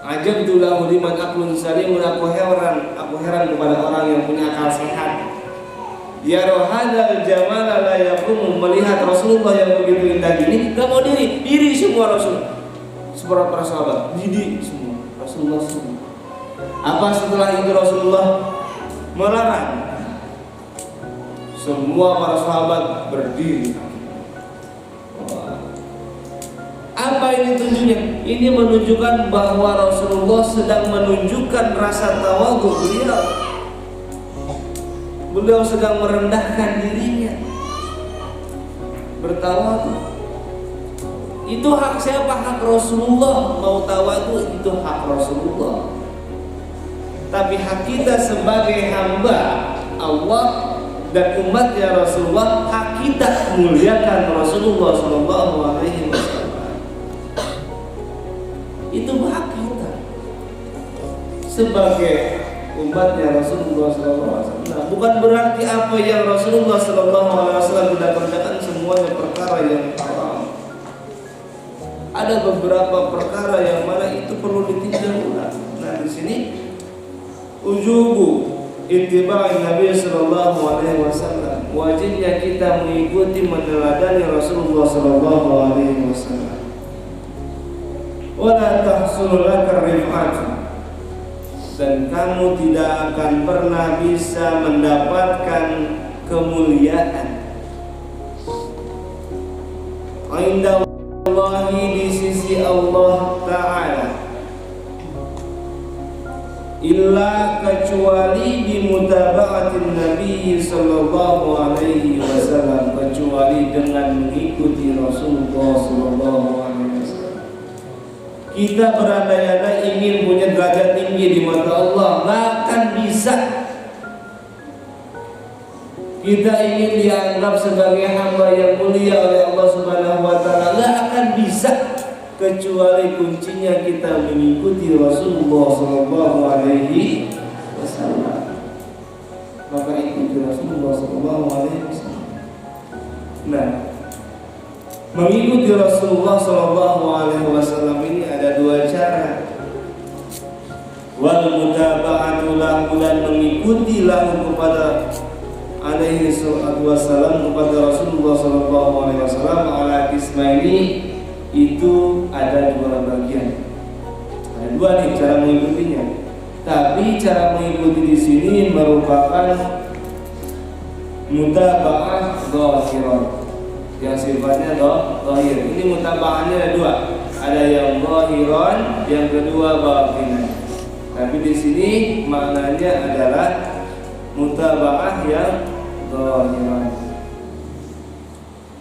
Speaker 2: Ajabtu lahu liman aqlun salimun, aku heran kepada orang yang punya akal sehat. Ya rohadal jamala la yaqumu, melihat Rasulullah yang begitu indah gini gak mau diri semua Rasul. Semua para sahabat diri semua, Rasulullah semua. Apa setelah itu Rasulullah melarang? Semua para sahabat berdiri. ini tunjuknya? Ini menunjukkan bahwa Rasulullah sedang menunjukkan rasa tawadhu beliau. Beliau sedang merendahkan dirinya, bertawadhu. Itu hak siapa? Hak Rasulullah. Mau tawadhu itu hak Rasulullah. Tapi hak kita sebagai hamba Allah dan umatnya Rasulullah, hak kita muliakan Rasulullah Sallallahu Alaihi Wasallam. Itu hak kita sebagai umatnya Rasulullah Sallallahu Alaihi Wasallam. Bukan berarti apa yang Rasulullah Sallallahu Alaihi Wasallam tidak kerjakan semuanya perkara yang haram. Ada beberapa perkara yang mana itu perlu ditinjau ulang. Nah di sini ujubu ittiba'i Nabi sallallahu alaihi wasallam, wajibnya kita mengikuti meneladani Rasulullah sallallahu alaihi wasallam. Wala tahsul laka rif'at, dan kamu tidak akan pernah bisa mendapatkan kemuliaan inda Allahi, di sisi Allah Ta'ala, illa kecuali bimutaba'atin Nabi sallallahu alaihi wasallam, kecuali dengan mengikuti Rasulullah sallallahu alaihi wasallam. Kita berandai-andai ingin punya derajat tinggi di mata Allah, nggak akan bisa. Kita ingin dianggap sebagai hamba yang mulia oleh Allah Subhanahu wa taala, nggak akan bisa kecuali kuncinya kita mengikuti Rasulullah Sallallahu Alaihi Wasallam. Maka ikuti Rasulullah Sallallahu Alaihi Wasallam. Nah, mengikuti Rasulullah Sallallahu Alaihi Wasallam ini ada dua cara. Wal mutaba'atu lahu, dan mengikuti lahu kepada alaihi salatu wassalam, kepada Rasulullah Sallallahu Alaihi Wasallam, ala qismaini, itu ada dua bagian. Ada dua nih cara mengikutinya. Tapi cara mengikuti di sini merupakan mutaba'ah zahirah, yang sifatnya zahir. Ini mutaba'ahnya ada dua. Ada yang zahiran, yang kedua batinan. Tapi di sini maknanya adalah mutaba'ah yang zahiran.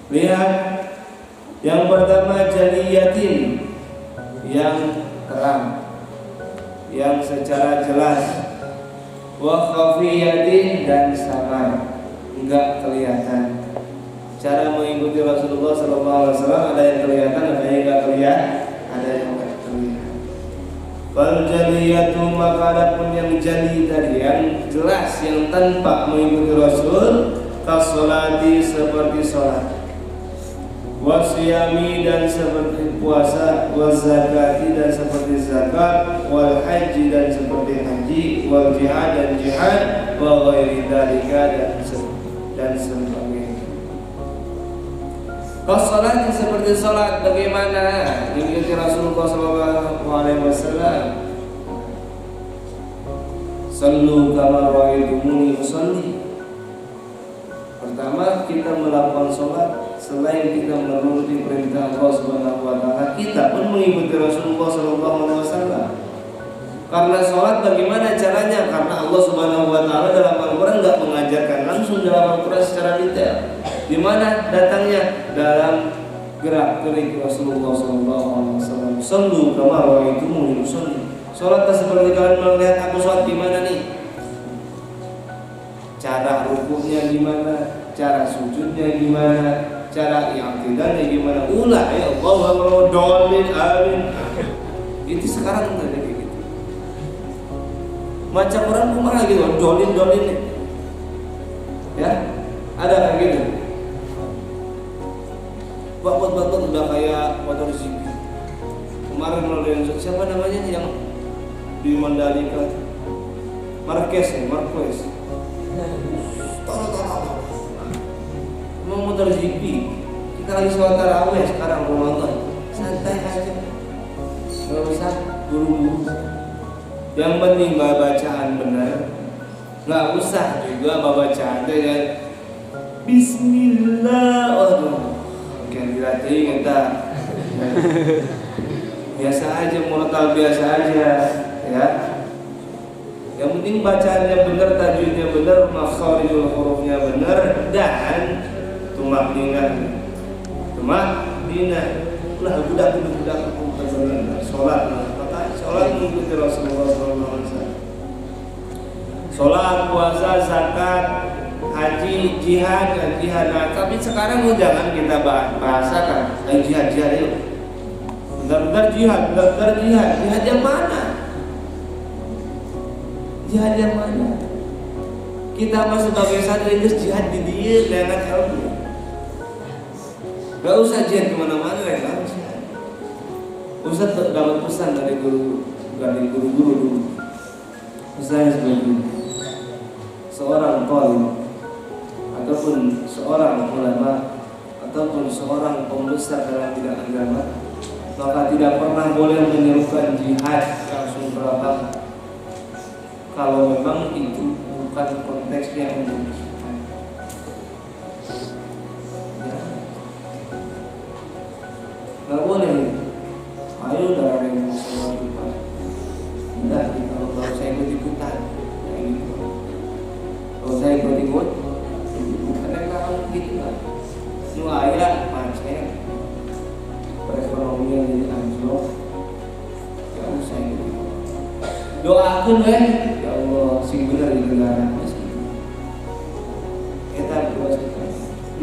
Speaker 2: Lihat, yang pertama jaliyatin, yang terang, yang secara jelas. Wa khafiyatin, dan samar, enggak kelihatan. Cara mengikuti Rasulullah SAW ada yang kelihatan, ada yang enggak kelihatan, ada yang enggak kelihatan. Wal jaliyatu, maka adapun yang jali tadi, yang jelas, yang tanpa mengikuti Rasul, kasolati, seperti sholat, wasyami, dan seperti puasa, wazakati, dan seperti zakat, wal haji, dan seperti haji, wal jihad, dan jihad, wa ghairi dzalika, dan sebagainya. Qasalat seperti salat, bagaimana mengikuti Rasulullah sallallahu alaihi wasallam? Sallu kama ra'aitumuni usolli. Pertama, kita melakukan salat, selain kita menuruti perintah Allah Subhanahu wa taala, kita pun mengikuti Rasulullah sallallahu alaihi wasallam. Karena sholat bagaimana caranya? Karena Allah Subhanahu wa taala dalam Al-Qur'an enggak mengajarkan langsung dalam Al-Qur'an secara detail. Di mana datangnya? Dalam gerak-gerik Rasulullah sallallahu alaihi wasallam. Sallu kama ra'aitumuni usolli. Sholat seperti kalian melihat aku sholat gimana nih? Cara rukunya gimana? Cara sujudnya gimana? Cara i'tidalnya gimana? Ulah ya Allahu dolin amin. Itu sekarang enggak ada kayak gitu. Macam orang rumah gitu, dolin nih. Ya, ada kayak gitu. Buat udah kayak motor GP. Kemarin melalui siapa namanya yang di Mandalika? Marquez. Mau motor GP. Kita lagi sholat tarawih sekarang Ramadan. Santai aja. Enggak usah buru-buru. Yang penting bacaan benar. Enggak usah juga bacaan ya. Bismillah. Aduh. Mungkin dilatih kita. biasa aja, murotal biasa aja, ya. Yang penting bacaannya benar, tajwidnya benar, makharijul hurufnya benar, dan tumakninah. Ulah budak sholat, maka sholat mengikuti Rasulullah SAW. Sholat, puasa, zakat, haji, jihad. Nah, tapi sekarang jangan kita bahasakan jihad yuk. Benar-benar jihad. Jihad yang mana? Jihad yang mana? Kita masuk sebagai santri jihad di dia dengan ilmu. Gak usah jihad kemana-mana, gak usah. Ustaz dapat pesan dari guru-guru dulu. Misalnya seperti seorang qalim ataupun seorang ulama ataupun seorang pembesar dalam bidang agama, maka tidak pernah boleh menyerukan jihad langsung ke lapangan kalau memang itu bukan konteksnya untuk jihad. Nggak boleh. Ayo udah ada yang masalah kita. Udah, kalau saya ikut-ikutan kayak gitu. Kalau saya ikut-ikut, kadang kamu gitu kan. Nu ayah macet, perekonomian jadi anjlok. Ya usah ikut-ikut. Doakan ya Allah, sing bener di negara meski. Kita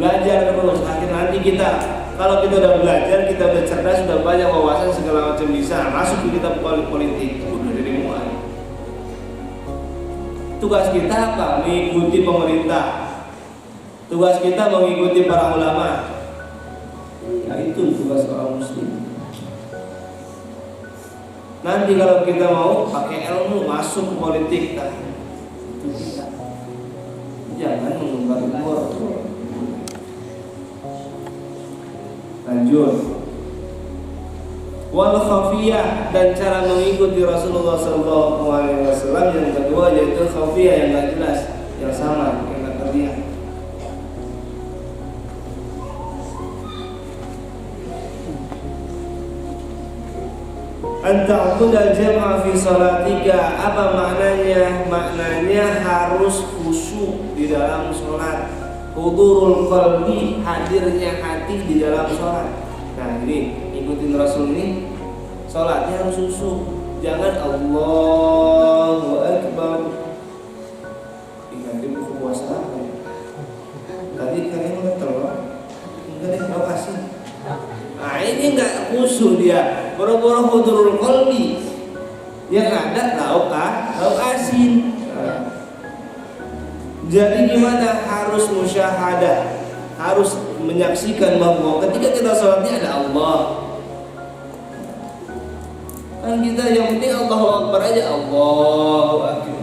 Speaker 2: belajar terus, akhir nanti kita. Kalau kita udah belajar, kita udah cerdas, sudah banyak wawasan segala macam bisa masuk di kita politik, udah dari mulai. Tugas kita apa? Mengikuti pemerintah. Tugas kita mengikuti para ulama. Ya itu tugas orang muslim. Nanti kalau kita mau pakai ilmu masuk ke politik, itu kita. Jangan mengumbar umur. Lanjut. Wal khafiyah, dan cara mengikuti Rasulullah SAW yang kedua yaitu khafiyah yang tidak jelas, yang sama, yang tidak terlihat. Anta'bud al-jama'a fi salatika. Apa maknanya? Maknanya harus khusyuk di dalam sholat. Hudurul qalbi, hadirnya hati di dalam sholat. Nah ini ikutin Rasul ini, sholatnya harus khusyuk. Jangan Allahu Akbar diganti buku puasa apa ya? Tadi kalian udah telur, enggak deh, mau kasih. Nah ini enggak khusyuk dia, boro-boro hudurul qalbi. Yang ada lauk asin. Jadi gimana? Harus musyahadah, harus menyaksikan bahwa ketika kita sholatnya ada Allah. Kan kita yang penting Allahu Akbar aja, Allahu Akbar.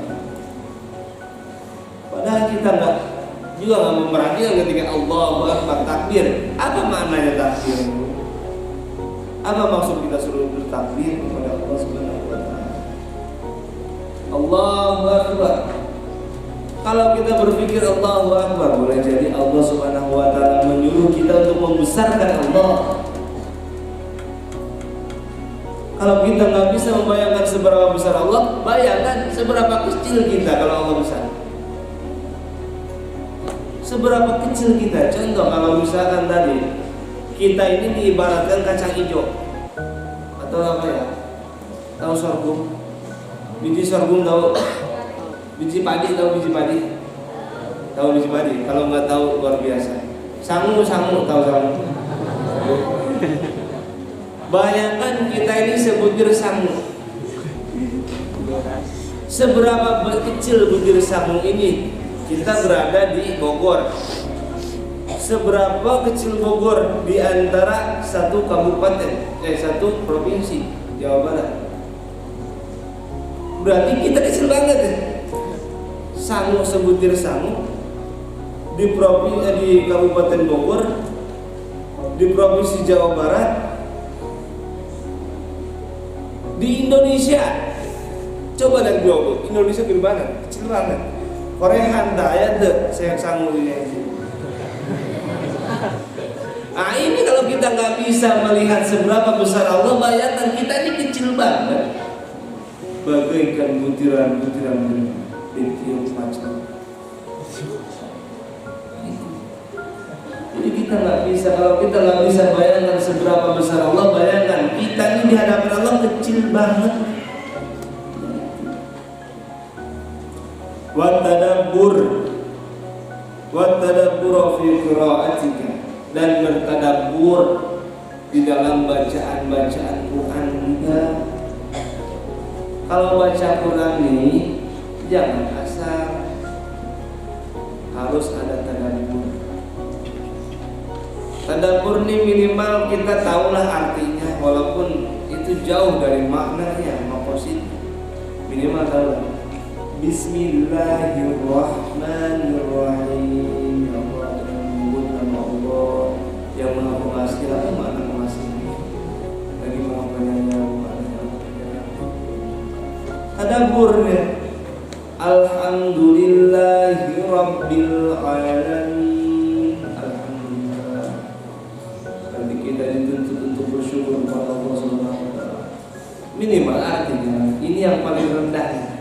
Speaker 2: Padahal kita nggak memperhatikan ketika Allahu Akbar takbir. Apa maknanya takbir? Apa maksud kita suruh bertakbir kepada Allah Subhanahu wa taala? Allahu Akbar. Kalau kita berpikir Allahu Akbar, boleh jadi Allah Subhanahu wa taala menyuruh kita untuk membesarkan Allah. Kalau kita nggak bisa membayangkan seberapa besar Allah, bayangkan seberapa kecil kita kalau Allah besar. Seberapa kecil kita. Contoh kalau misalkan tadi kita ini diibaratkan kacang hijau atau apa ya? Tahu sorghum? Biji sorghum tahu? Biji padi tahu biji padi? Tahu biji padi? Kalau nggak tahu luar biasa. Sangu tahu sangu? Bayangkan kita ini sebutir sangu. Seberapa kecil butir sangu ini? Kita berada di Bogor. Seberapa kecil Bogor di antara satu kabupaten, satu provinsi Jawa Barat? Berarti kita kecil banget ya. Sangu, sebutir sangu di Kabupaten Bogor, di Provinsi Jawa Barat, di Indonesia. Coba lihat globe, Indonesia gede banget, kecil banget. Korea hantar ya deh, saya sangu ini. Nah ini kalau kita
Speaker 3: kita nggak bisa melihat seberapa besar Allah, bayangkan kita ini kecil banget, bagaikan butiran-butiran ditiup macan. Jadi kita nggak bisa, kalau kita nggak bisa bayangkan seberapa besar Allah, bayangkan kita ini di hadapan Allah kecil banget. Wattadabbur fi qira'atika, dan bertadabbur di dalam bacaan Quran juga. Kalau baca Quran ini jangan asal, harus ada tadabbur. Tadabbur ini minimal kita tahulah artinya, walaupun itu jauh dari maknanya, maksud minimal tahu. Bismillahirrahmanirrahim. Allah menyebut nama Allah yang Maha Pengasih. Apa makna pengasih? Lagi Maha Penyayang. Tadabburnya Alhamdulillahi Rabbil Alamin. Alhamdulillah. Nanti kita dituntut untuk bersyukur kepada Allah Subhanahu wa taala. Minimal artinya ini yang paling rendah.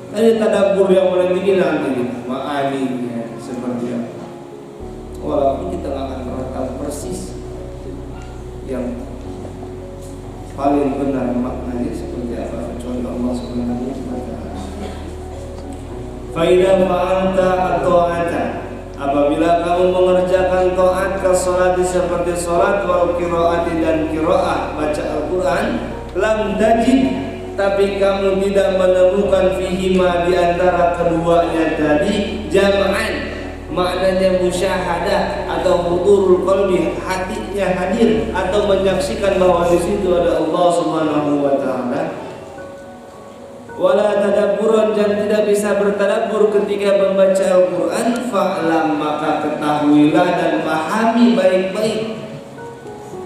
Speaker 3: Ada tadabbur yang paling tinggi nanti ma'aninya seperti apa. Walaupun kita nggak akan pernah tahu persis yang paling benar maknanya seperti apa, kecuali Allah Subhanahu wa taala. Fa idza fa'alta at-ta'ata, apabila kamu mengerjakan taat ke salat seperti salat wal qiraati dan qiraah baca Al-Qur'an, lam tajid, tapi kamu tidak menemukan fihima di antara keduanya tadi jam'an, maknanya musyahadah atau hudurul qalbi, hatinya hadir atau menyaksikan bahwa di situ ada Allah Subhanahu wa taala. Wala tadabburan, dan tidak bisa bertadabbur ketika membaca Al-Qur'an, fa'lam, maka ketahuilah dan pahami baik-baik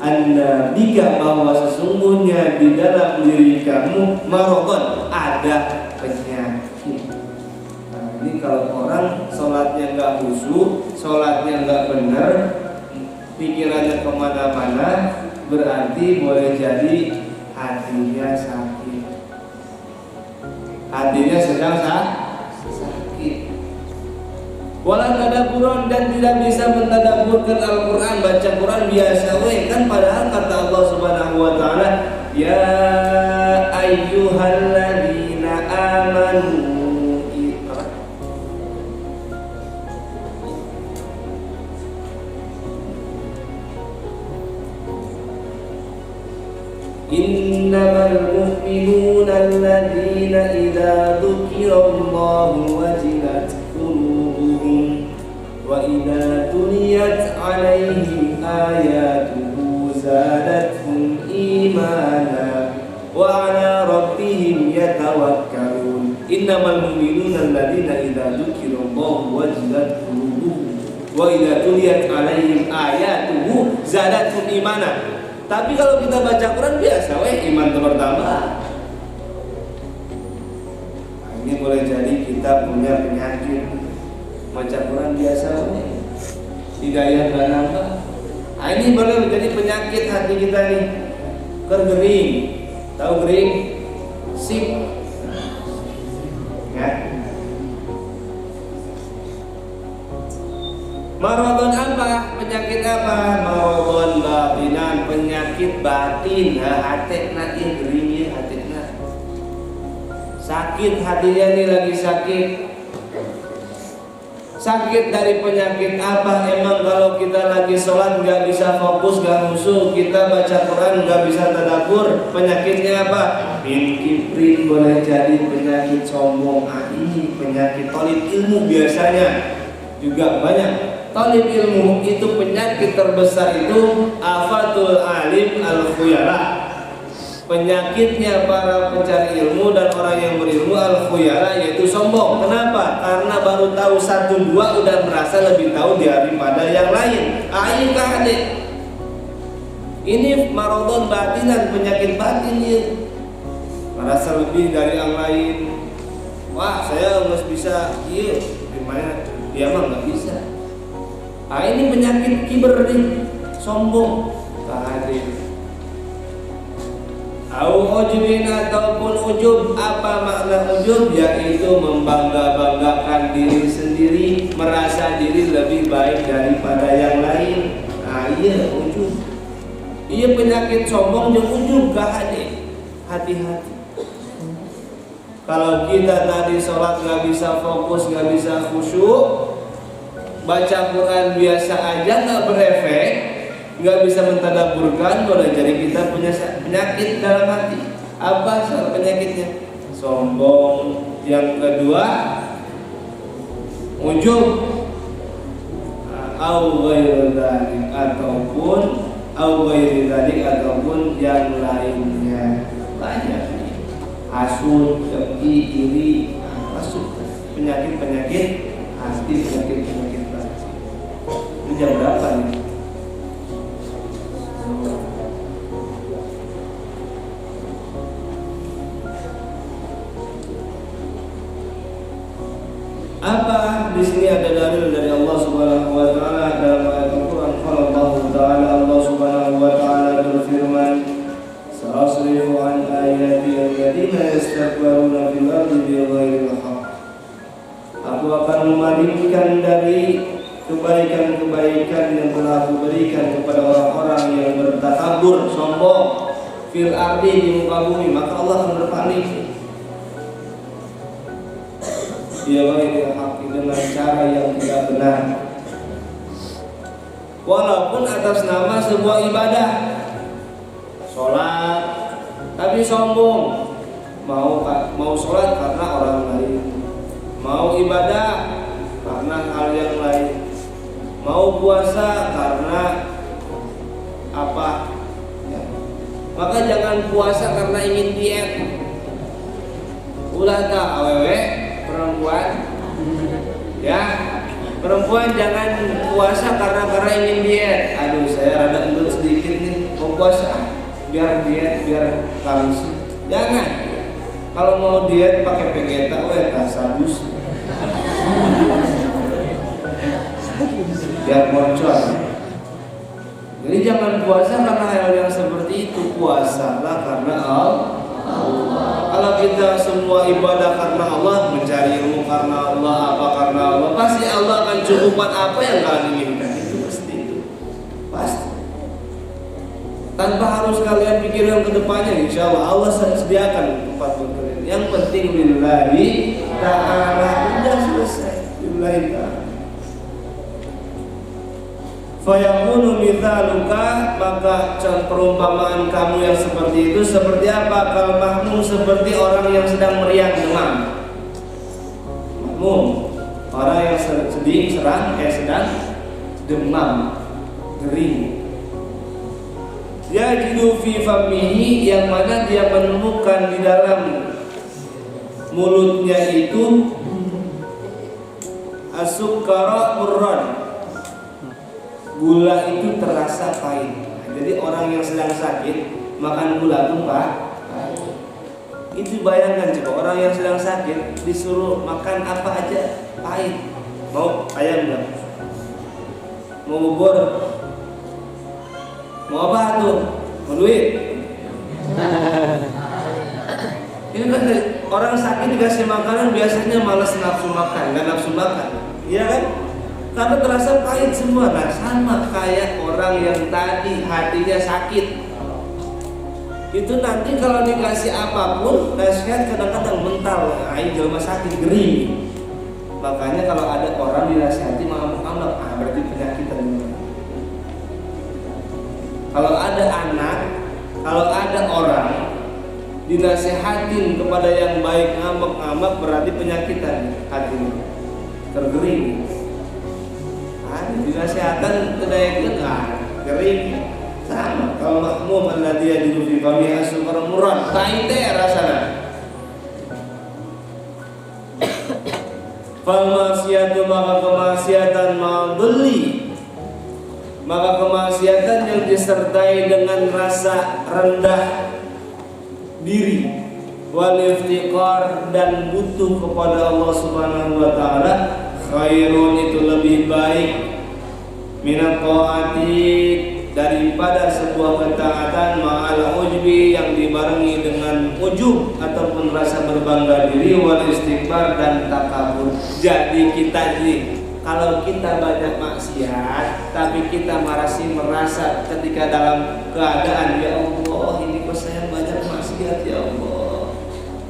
Speaker 3: Anda bika, bahwa sesungguhnya di dalam diri kamu maradun, ada penyakit. Nah, ini kalau orang sholatnya nggak khusyuk, sholatnya nggak benar, pikirannya kemana-mana, berarti boleh jadi hatinya sakit. Hatinya sedang sakit. Wala tadabburan, dan tidak bisa mentadabburkan Al-Qur'an, baca Quran biasa kan, padahal kata Allah Subhanahu wa taala, ya ayyuhalladzina amanu innamal mu'minuna alladzina idza dzukirallahu wajilat qulubuhum wa idza tuliyat 'alaihim ayatuhu zadatuhum imana wa 'ala rabbihim yatawakkalun. Innamal mu'minuna alladzina idza dzukirallahu wajilat qulubuhum wa idza tuliyat 'alaihim ayatuhu zadatuhum imana. Tapi kalau kita baca Quran biasa, iman bertambah. Ini boleh jadi kita punya penyakit, baca Quran biasa, hidayah nggak nambah. Ini boleh menjadi penyakit hati kita nih, kering. Tahu kering? Sip. Ya. Maradun apa? Penyakit apa? Maradun batinan, penyakit batin. Hatena ingring, hatena sakit, hatinya nih lagi sakit. Sakit dari penyakit apa? Emang kalau kita lagi sholat nggak bisa fokus, nggak khusyuk, kita baca Quran nggak bisa tadabbur, penyakitnya apa? Min kibrin, boleh jadi penyakit sombong. Ini penyakit tolib ilmu biasanya juga banyak. Talib ilmu itu penyakit terbesar itu afatul alim al-khuyala. Penyakitnya para pencari ilmu dan orang yang berilmu al-khuyala, yaitu sombong. Kenapa? Karena baru tahu 1-2 udah merasa lebih tahu daripada yang lain. Ayo adik, ini maradun batinan, penyakit batin ya. Merasa lebih dari yang lain. Wah, saya harus bisa, iya, gimana? Dia mah nggak bisa. Ini penyakit kiber nih, sombong ka hadir. Au ujubin ataupun ujub. Apa makna ujub? Yaitu membangga-banggakan diri sendiri, merasa diri lebih baik daripada yang lain. Nah, iya ujub. Iya penyakit sombong jeung ujub ka hadir. Hati-hati. Kalau kita tadi sholat gak bisa fokus, gak bisa khusyuk, baca Quran biasa aja gak berefek, gak bisa mentadaburkan, boleh jadi kita punya penyakit dalam hati. Apa penyakitnya? Sombong. Yang kedua, ujub. Au ghairu dzalik ataupun yang lainnya. Banyak nih. Hasud, dengki, iri, masuk penyakit-penyakit hati, penyakit-penyakit hati. Ini jam berapa nih? Apa di sini ada dalil dari Allah Subhanahu wa taala dalam ayat Al-Qur'an? Allah Subhanahu wa taala berfirman, "Sa'asrifu an ayati alladziina yastakbiruna fil ardi bighairil haqq." Aku akan memalingkan dari kebaikan-kebaikan yang telah aku berikan kepada orang-orang yang bertakabur, sombong fil ardi, di muka bumi, maka Allah akan berpaling. Dia bagi hak dengan cara yang tidak benar, walaupun atas nama sebuah ibadah, sholat, tapi sombong, mau sholat karena orang lain, mau ibadah karena hal yang lain, mau puasa karena apa ya. Maka jangan puasa karena ingin diet. Ulah tak awewe perempuan ya, perempuan jangan puasa karena ingin diet. Aduh, saya rada endut sedikit nih, mau puasa biar diet, biar kamis. Jangan. Kalau mau diet pakai vegeta, sabus biar bocor. Jadi jangan puasa karena hal yang seperti itu. Puasalah karena Allah. Kalau kita semua ibadah karena Allah, mencari ilmu karena Allah, apa karena Allah, pasti Allah akan cukupkan apa yang kalian inginkan. Itu pasti itu. Pasti. Tanpa harus kalian pikirkan ke depannya, insya Allah sediakan tempat untuk kalian. Yang penting lillahi ta'ala, sudah selesai. Lillahi ta'ala. Fayakunu mithaluka, maka perumpamaan kamu yang seperti itu seperti apa? Kalau mahmum seperti orang yang sedang meriang demam. Mahmum, orang yang sedih, sedang demam, kering. Yajidu fi famihi, yang mana dia menemukan di dalam mulutnya itu as-sukkara murran, gula itu terasa pahit. Jadi orang yang sedang sakit makan gula itu pahit. Itu bayangkan coba, orang yang sedang sakit disuruh makan apa aja pahit. Mau ayam enggak? Mau bubur? Mau apa tuh? Mau duit? Ini kan orang sakit dikasih makanan biasanya malas nafsu makan, nggak nafsu makan, iya kan? Karena terasa pahit semua. Nah, sama kayak orang yang tadi hatinya sakit. Itu nanti kalau dikasih apapun, nasihat kadang-kadang mental, air jelma sakit, gering. Makanya kalau ada orang dinasihati maaf-maaf, berarti penyakitan. Kalau ada anak, kalau ada orang dinasihatin kepada yang baik, ngambek-ngambek, berarti penyakitan hatinya, tergering. Dinasihatan kedaya kering sama. Kalau makmum alladzi yajidu fi famihi as-sukkara murran, pahit rasana. Fal maksiatu, maka kemaksiatan ma'dulli, maka kemaksiatan yang disertai dengan rasa rendah diri, wal iftiqar, dan butuh kepada Allah Subhanahu wa taala, khairun, itu lebih baik, minat ta'ati, daripada sebuah ketaatan ma'al ujbi yang dibarengi dengan ujub ataupun rasa berbangga diri, wal istikbar dan takabur. Jadi kita kalau kita banyak maksiat tapi kita masih merasa ketika dalam keadaan ya Allah ini kok saya banyak maksiat ya Allah.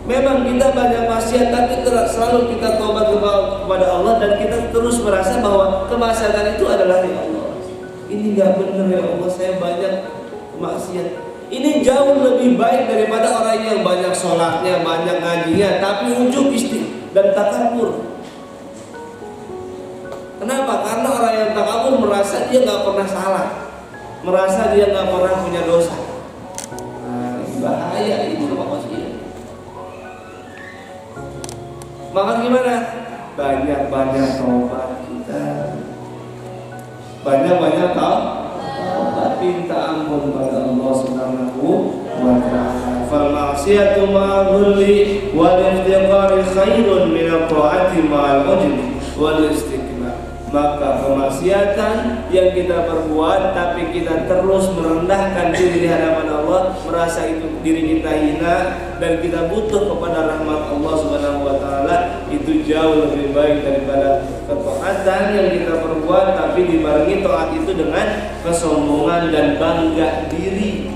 Speaker 3: Memang kita banyak maksiat tapi selalu kita tobat kepada Allah dan kita terus merasa bahwa kemaksiatan itu adalah ya Allah. Ini enggak benar ya Allah, saya banyak maksiat. Ini jauh lebih baik daripada orang yang banyak sholatnya, banyak ngajinya tapi ujub dan takabur. Kenapa? Karena orang yang takabur merasa dia nggak pernah salah, merasa dia nggak pernah punya dosa. Nah, ini bahaya itu maksudnya. Maka gimana? Banyak-banyak taubat kita, banyak-banyak taubat, minta ampun pada Allah Subhanahu wa Ta'ala. Fal ma'siyatu ma'al-dhulli wal iftiqari khairun min at-ta'ati ma'al ujbi wal istikbar. Maka kemaksiatan yang kita perbuat tapi kita terus merendahkan diri di hadapan Allah, merasa itu diri kita hina dan kita butuh kepada rahmat Allah Subhanahu wa Ta'ala, itu jauh lebih baik daripada ketaatan yang kita perbuat tapi dibarengi taat itu dengan kesombongan dan bangga diri.